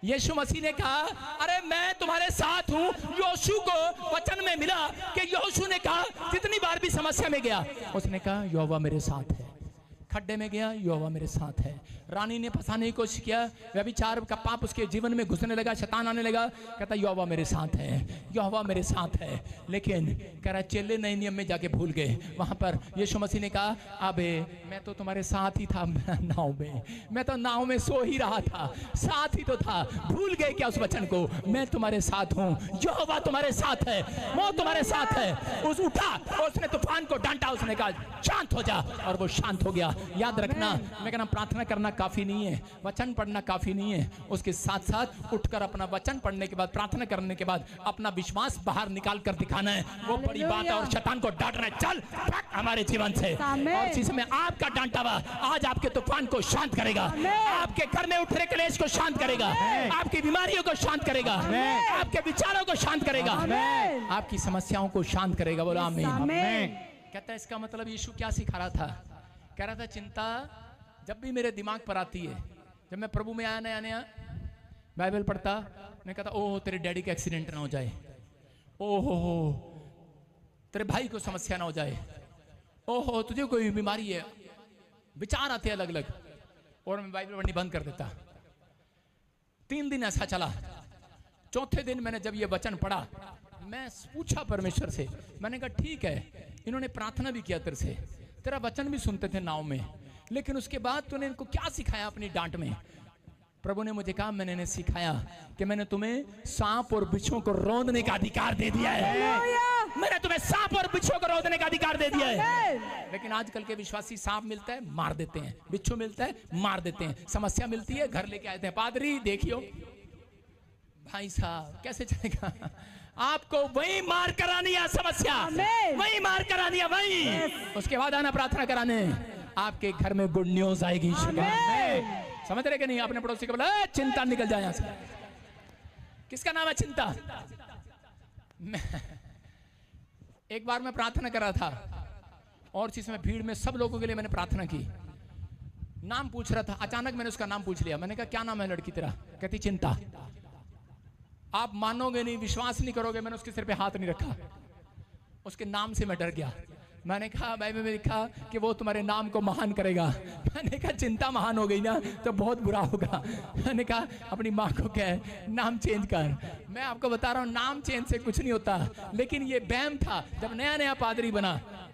यीशु मसीह ने कहा, अरे मैं तुम्हारे साथ हूं। योशू को वचन में मिला कि योशू ने कहा, जितनी बार भी समस्या में गया उसने कहा यहोवा मेरे साथ है। खड्डे में गया, यहोवा मेरे साथ है। रानी ने फंसाने की कोशिश किया, व्यभिचार का पाप उसके जीवन में घुसने लगा, शैतान आने लगा, कहता यहोवा मेरे साथ है, यहोवा मेरे साथ है। लेकिन कह रहा चेले नए नियम में जाके भूल गए। वहां पर यीशु मसीह ने कहा, अबे मैं तो तुम्हारे साथ ही था नाव में, मैं तो नाव में सो ही रहा था, साथ ही तो था, भूल गए क्या उस वचन को। मैं तुम्हारे साथ हूँ, यहोवा तुम्हारे साथ है, वो तुम्हारे साथ है। उस उठा और उसने तूफान को डांटा, उसने कहा शांत हो जा, और वो शांत हो गया। याद रखना, मैं कहना प्रार्थना करना काफी नहीं है, वचन पढ़ना काफी नहीं है, उसके साथ साथ उठकर अपना वचन पढ़ने के बाद, प्रार्थना करने के बाद अपना विश्वास बाहर निकाल कर दिखाना है, वो बड़ी बात है। और शैतान को डांटना है, चल भाग हमारे जीवन से। और इसी समय आपका डांटा हुआ आज आपके तूफान को शांत करेगा, आपके घर में उठ रहे क्लेश को शांत करेगा, आपकी बीमारियों को शांत करेगा, आपके विचारों को शांत करेगा, आपकी समस्याओं को शांत करेगा। बोलो आमीन। कहता है इसका मतलब यीशु क्या सिखा रहा था, कह रहा था चिंता जब भी मेरे दिमाग पर आती है, जब मैं प्रभु में आया नया नया बाइबल पढ़ता, मैं कहता ओह तेरे डैडी का एक्सीडेंट ना हो जाए, ओहो तेरे भाई को समस्या ना हो जाए, ओहो तुझे कोई बीमारी है, विचार आते अलग अलग, और मैं बाइबल पढ़नी बंद कर देता। 3 दिन ऐसा चला। चौथे दिन मैंने जब ये वचन पढ़ा, मैं पूछा परमेश्वर से, मैंने कहा ठीक है, इन्होंने प्रार्थना भी किया तेरे से, तेरा वचन भी सुनते थे नाव में, लेकिन उसके बाद तूने इनको क्या सिखाया अपनी डांट में। प्रभु ने मुझे कहा, मैंने इन्हें सिखाया कि मैंने तुम्हें सांप और बिच्छुओं को रौंदने का अधिकार दे दिया है, मैंने तुम्हें सांप और बिच्छुओं को रौंदने का अधिकार दे दिया है। लेकिन आजकल के विश्वासी सांप मिलता है मार देते हैं, बिच्छू मिलता है मार देते हैं, समस्या मिलती है घर लेके आते हैं, पादरी देखियो भाई साहब कैसे चलेगा, आपको वही मार करानी है, समस्या वही मार करानी है, वही उसके बाद आना प्रार्थना कराने, आपके घर में गुड न्यूज आएगी। समझ रहे कि नहीं? आपने पड़ोसी को बोला चिंता निकल जाए यहां से। किसका नाम है चिंता? एक बार मैं प्रार्थना कर रहा था और इसी समय भीड़ में सब लोगों के लिए मैंने प्रार्थना की, नाम पूछ रहा था, अचानक मैंने उसका नाम पूछ लिया। मैंने कहा क्या नाम है लड़की तेरा? कहती चिंता। आप मानोगे नहीं, विश्वास नहीं करोगे, मैंने उसके सिर पे हाथ नहीं रखा, उसके नाम से मैं डर गया। मैंने कहा बाइबल में लिखा कि वो तुम्हारे नाम को महान करेगा। मैंने कहा चिंता महान हो गई ना तो बहुत बुरा होगा। मैंने कहा अपनी माँ को कह नाम चेंज कर। मैं आपको बता रहा हूँ नाम चेंज से कुछ नहीं होता, लेकिन ये बैम था जब नया नया पादरी बना।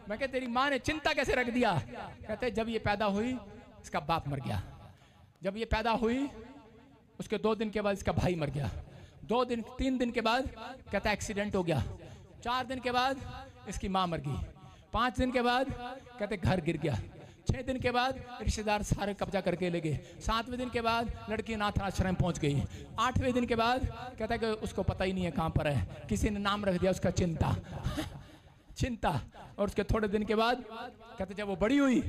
मैं कहता तेरी माँ ने चिंता कैसे रख दिया? कहते जब ये पैदा हुई इसका बाप मर गया, जब ये पैदा हुई उसके 2 दिन के बाद इसका भाई मर गया, 3 दिन के बाद कहता एक्सीडेंट हो गया, 4 दिन के बाद इसकी माँ मर गई, 5 दिन के बाद कहते घर गिर गया, 6 दिन के बाद रिश्तेदार सारे कब्जा करके ले गए। 7वें दिन के बाद लड़की अनाथ आश्रम पहुंच गई। 8वें दिन के बाद कहता है कि उसको पता ही नहीं है कहाँ पर है, किसी ने नाम रख दिया उसका चिंता चिंता। और उसके थोड़े दिन के बाद कहते जब वो बड़ी हुई,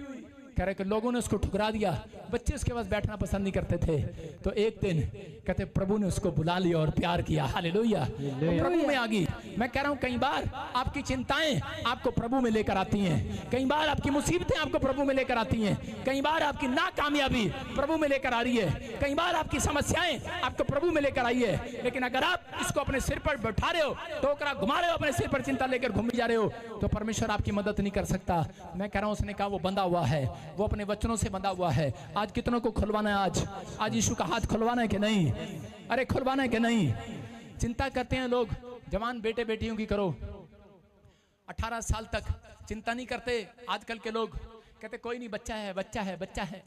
कह रहे कि लोगों ने उसको ठुकरा दिया, बच्चे उसके पास बैठना पसंद नहीं करते थे, तो एक दिन कहते प्रभु ने उसको बुला लिया और प्यार किया। हालेलुया, प्रभु में आ गई। मैं कह रहा हूं कई बार आपकी चिंताएं आपको प्रभु में लेकर आती हैं, कई बार आपकी मुसीबतें आपको प्रभु में लेकर आती हैं, कई बार आपकी नाकामयाबी प्रभु में लेकर आ रही है, कई बार आपकी समस्याएं आपको प्रभु में लेकर आई है। लेकिन अगर आप इसको अपने सिर पर बैठा रहे हो, टोकरा घुमा रहे हो, अपने सिर पर चिंता लेकर घूम जा रहे हो, तो परमेश्वर आपकी मदद नहीं कर सकता। मैं कह रहा हूं उसने कहा वो बंधा हुआ है, वो अपने वचनों से बंधा हुआ है। आज कितनों को खुलवाना है? आज यीशु का हाथ खुलवाना है कि नहीं? अरे खुलवाना है कि नहीं? चिंता करते हैं लोग, जवान बेटे बेटियों की करो, 18 साल तक चिंता नहीं करते। आजकल के लोग कहते कोई नहीं, बच्चा है बच्चा है बच्चा है।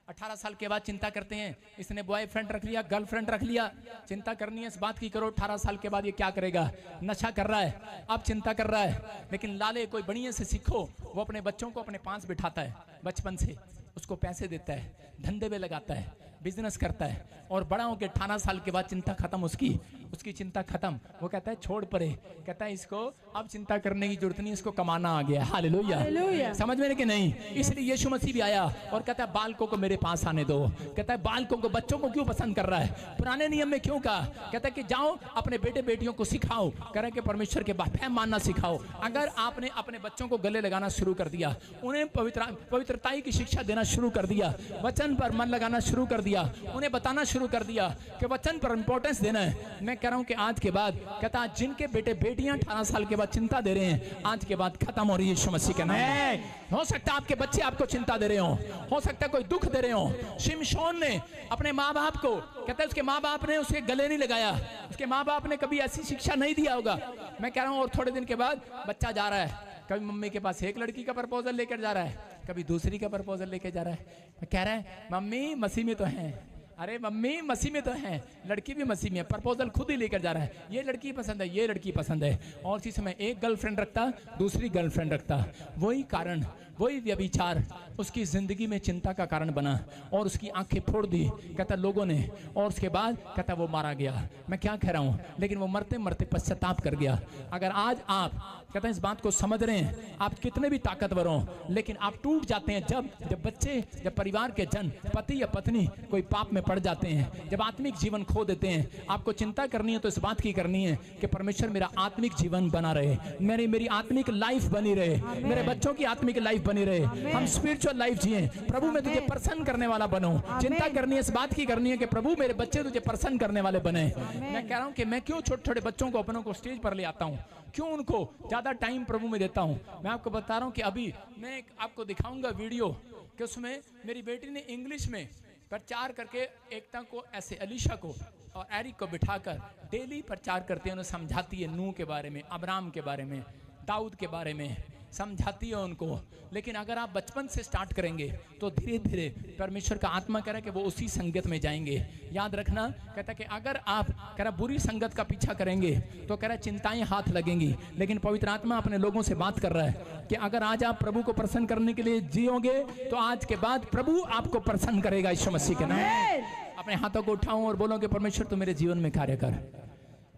18 साल के बाद चिंता करते हैं, इसने बॉयफ्रेंड रख लिया, गर्लफ्रेंड रख लिया। चिंता करनी है इस बात की करो 18 साल के बाद ये क्या करेगा, नशा कर रहा है, अब चिंता कर रहा है। लेकिन लाले कोई बढ़िया से सीखो, वो अपने बच्चों को अपने पास बिठाता है, बचपन से उसको पैसे देता है, धंधे में लगाता है, बिजनेस करता है, और बड़ा होकर 18 साल के बाद चिंता खत्म, उसकी चिंता खत्म। वो कहता है छोड़ परे, कहता है इसको अब चिंता करने की जरूरत नहीं, इसको कमाना आ गया। हालेलुया, समझ में कि नहीं? इसलिए यीशु मसीह भी आया और कहता है बालकों को मेरे पास आने दो। कहता है बालकों को, बच्चों को क्यों पसंद कर रहा है? पुराने नियम में क्यों कहा? कहता है कि जाओ अपने बेटे बेटियों को सिखाओ, कह रहा है कि परमेश्वर के बात मानना सिखाओ। अगर आपने अपने बच्चों को गले लगाना शुरू कर दिया, उन्हें पवित्रता की शिक्षा देना शुरू कर दिया, वचन पर मन लगाना शुरू कर दिया, उन्हें बताना शुरू कर दिया कि वचन पर इंपॉर्टेंस देना है। मैं कह रहा हूं कि आज के बाद, कहता जिनके बेटे बेटियां 18 साल के बाद चिंता दे रहे हैं, आज के बाद खत्म हो रही है यीशु मसीह के नाम। हो सकता है आपके बच्चे आपको चिंता दे रहे हो सकता है कोई दुख दे रहे हो। शिमशोन ने अपने माँ बाप को, कहता है उसके माँ बाप ने उसके गले नहीं लगाया, उसके माँ बाप ने कभी ऐसी शिक्षा नहीं दिया होगा। मैं कह रहा हूं और थोड़े दिन के बाद बच्चा जा रहा है, कभी मम्मी के पास एक लड़की का प्रपोजल लेकर जा रहा है, कभी दूसरी का प्रपोजल लेकर जा रहा है। मैं कह रहा है मम्मी मसीह में तो है, अरे मम्मी मसीह में तो है, लड़की भी मसीह में है, प्रपोजल खुद ही लेकर जा रहा है, ये लड़की पसंद है, ये लड़की पसंद है। और इसी समय एक गर्लफ्रेंड रखता, दूसरी गर्लफ्रेंड रखता। वही कारण, वही व्यभिचार उसकी जिंदगी में चिंता का कारण बना और उसकी आंखें फोड़ दी, कहता लोगों ने। और उसके बाद कहता वो मारा गया। मैं क्या कह रहा हूँ, लेकिन वो मरते मरते पश्चाताप कर गया। अगर आज आप कहते हैं इस बात को समझ रहे हैं, आप कितने भी ताकतवर हो, लेकिन आप टूट जाते हैं जब बच्चे, जब परिवार के जन, पति या पत्नी कोई पाप में पड़ जाते हैं, जब आत्मिक जीवन खो देते हैं। आपको चिंता करनी है तो इस बात की करनी है कि परमेश्वर मेरा आत्मिक जीवन बना रहे, मेरी आत्मिक लाइफ बनी रहे, मेरे बच्चों की आत्मिक लाइफ बनी रहे, हम स्पिरिचुअल लाइफ जिए, प्रभु मैं तुझे प्रसन्न करने वाला बनूं। चिंता करनी है इस बात की करनी है कि प्रभु मेरे बच्चे तुझे प्रसन्न करने वाले बने। मैं कह रहा हूं कि मैं क्यों छोटे छोटे बच्चों को, अपनों को स्टेज पर ले आता हूं, क्यों उनको ज्यादा टाइम प्रभु में देता हूं। मैं आपको बता रहा हूं कि अभी मैं आपको दिखाऊंगा वीडियो कि उसमें मेरी बेटी ने इंग्लिश में प्रचार करके एकता को, ऐसे अलीशा को और एरिक को बिठाकर डेली प्रचार करते हैं, उन्हें समझाती है नूह के बारे में, अब्राम के बारे में, दाऊद के बारे में समझाती है उनको। लेकिन अगर आप बचपन से स्टार्ट करेंगे तो धीरे धीरे परमेश्वर का आत्मा कह रहा है कि वो उसी संगत में जाएंगे। याद रखना, कहता है कि अगर आप कह रहा बुरी संगत का पीछा करेंगे तो कह रहा चिंताएं हाथ लगेंगी। लेकिन पवित्र आत्मा अपने लोगों से बात कर रहा है कि अगर आज आप प्रभु को प्रसन्न करने के लिए जियोगे तो आज के बाद प्रभु आपको प्रसन्न करेगा यीशु मसीह के नाम। अपने हाथों को उठाऊं और बोलो कि परमेश्वर तो मेरे जीवन में कार्य कर।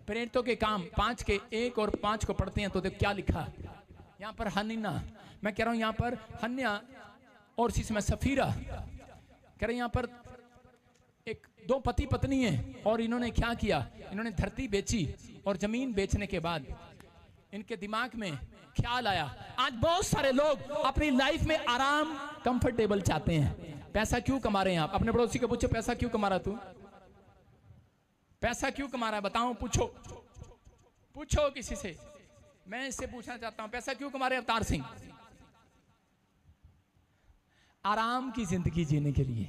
प्रेरितों के काम 5 के 1 और 5 को पढ़ते हैं तो देख क्या लिखा यहाँ पर। हन्ना, मैं कह रहा हूं यहाँ पर हन्या और इसी समय सफीरा, कह रहे यहाँ पर एक 2 पति पत्नी है और इन्होंने क्या किया, इन्होंने धरती बेची और जमीन बेचने के बाद इनके दिमाग में ख्याल आया, आज बहुत सारे लोग अपनी लाइफ में आराम, कंफर्टेबल चाहते हैं। पैसा क्यों कमा रहे हैं आप? अपने पड़ोसी को पूछो पैसा क्यों कमा रहा तू, पैसा क्यों कमा रहा है बताओ, पूछो किसी से। मैं इससे पूछना चाहता हूं पैसा क्यों कमा रहे अवतार सिंह? आराम की जिंदगी जीने के लिए।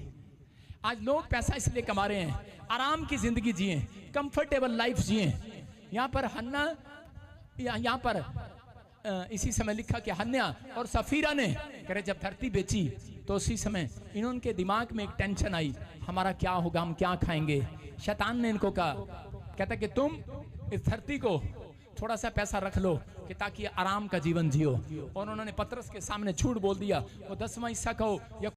आज लोग पैसा इसलिए कमा रहे हैं, आराम की जिंदगी जिए, कंफर्टेबल लाइफ जिए। यहाँ पर हन्ना, यहाँ पर इसी समय लिखा कि हन्या और सफीरा ने कह रहे जब धरती बेची तो उसी समय इनके दिमाग में एक टेंशन आई, हमारा क्या होगा, हम क्या खाएंगे। शैतान ने इनको कहा, कहता कि तुम इस धरती को थोड़ा सा पैसा रख लो कि ताकि आराम का जीवन जियो। और उन्होंने पतरस के सामने झूठ बोल दिया। वो 10वां हिस्सा कहो या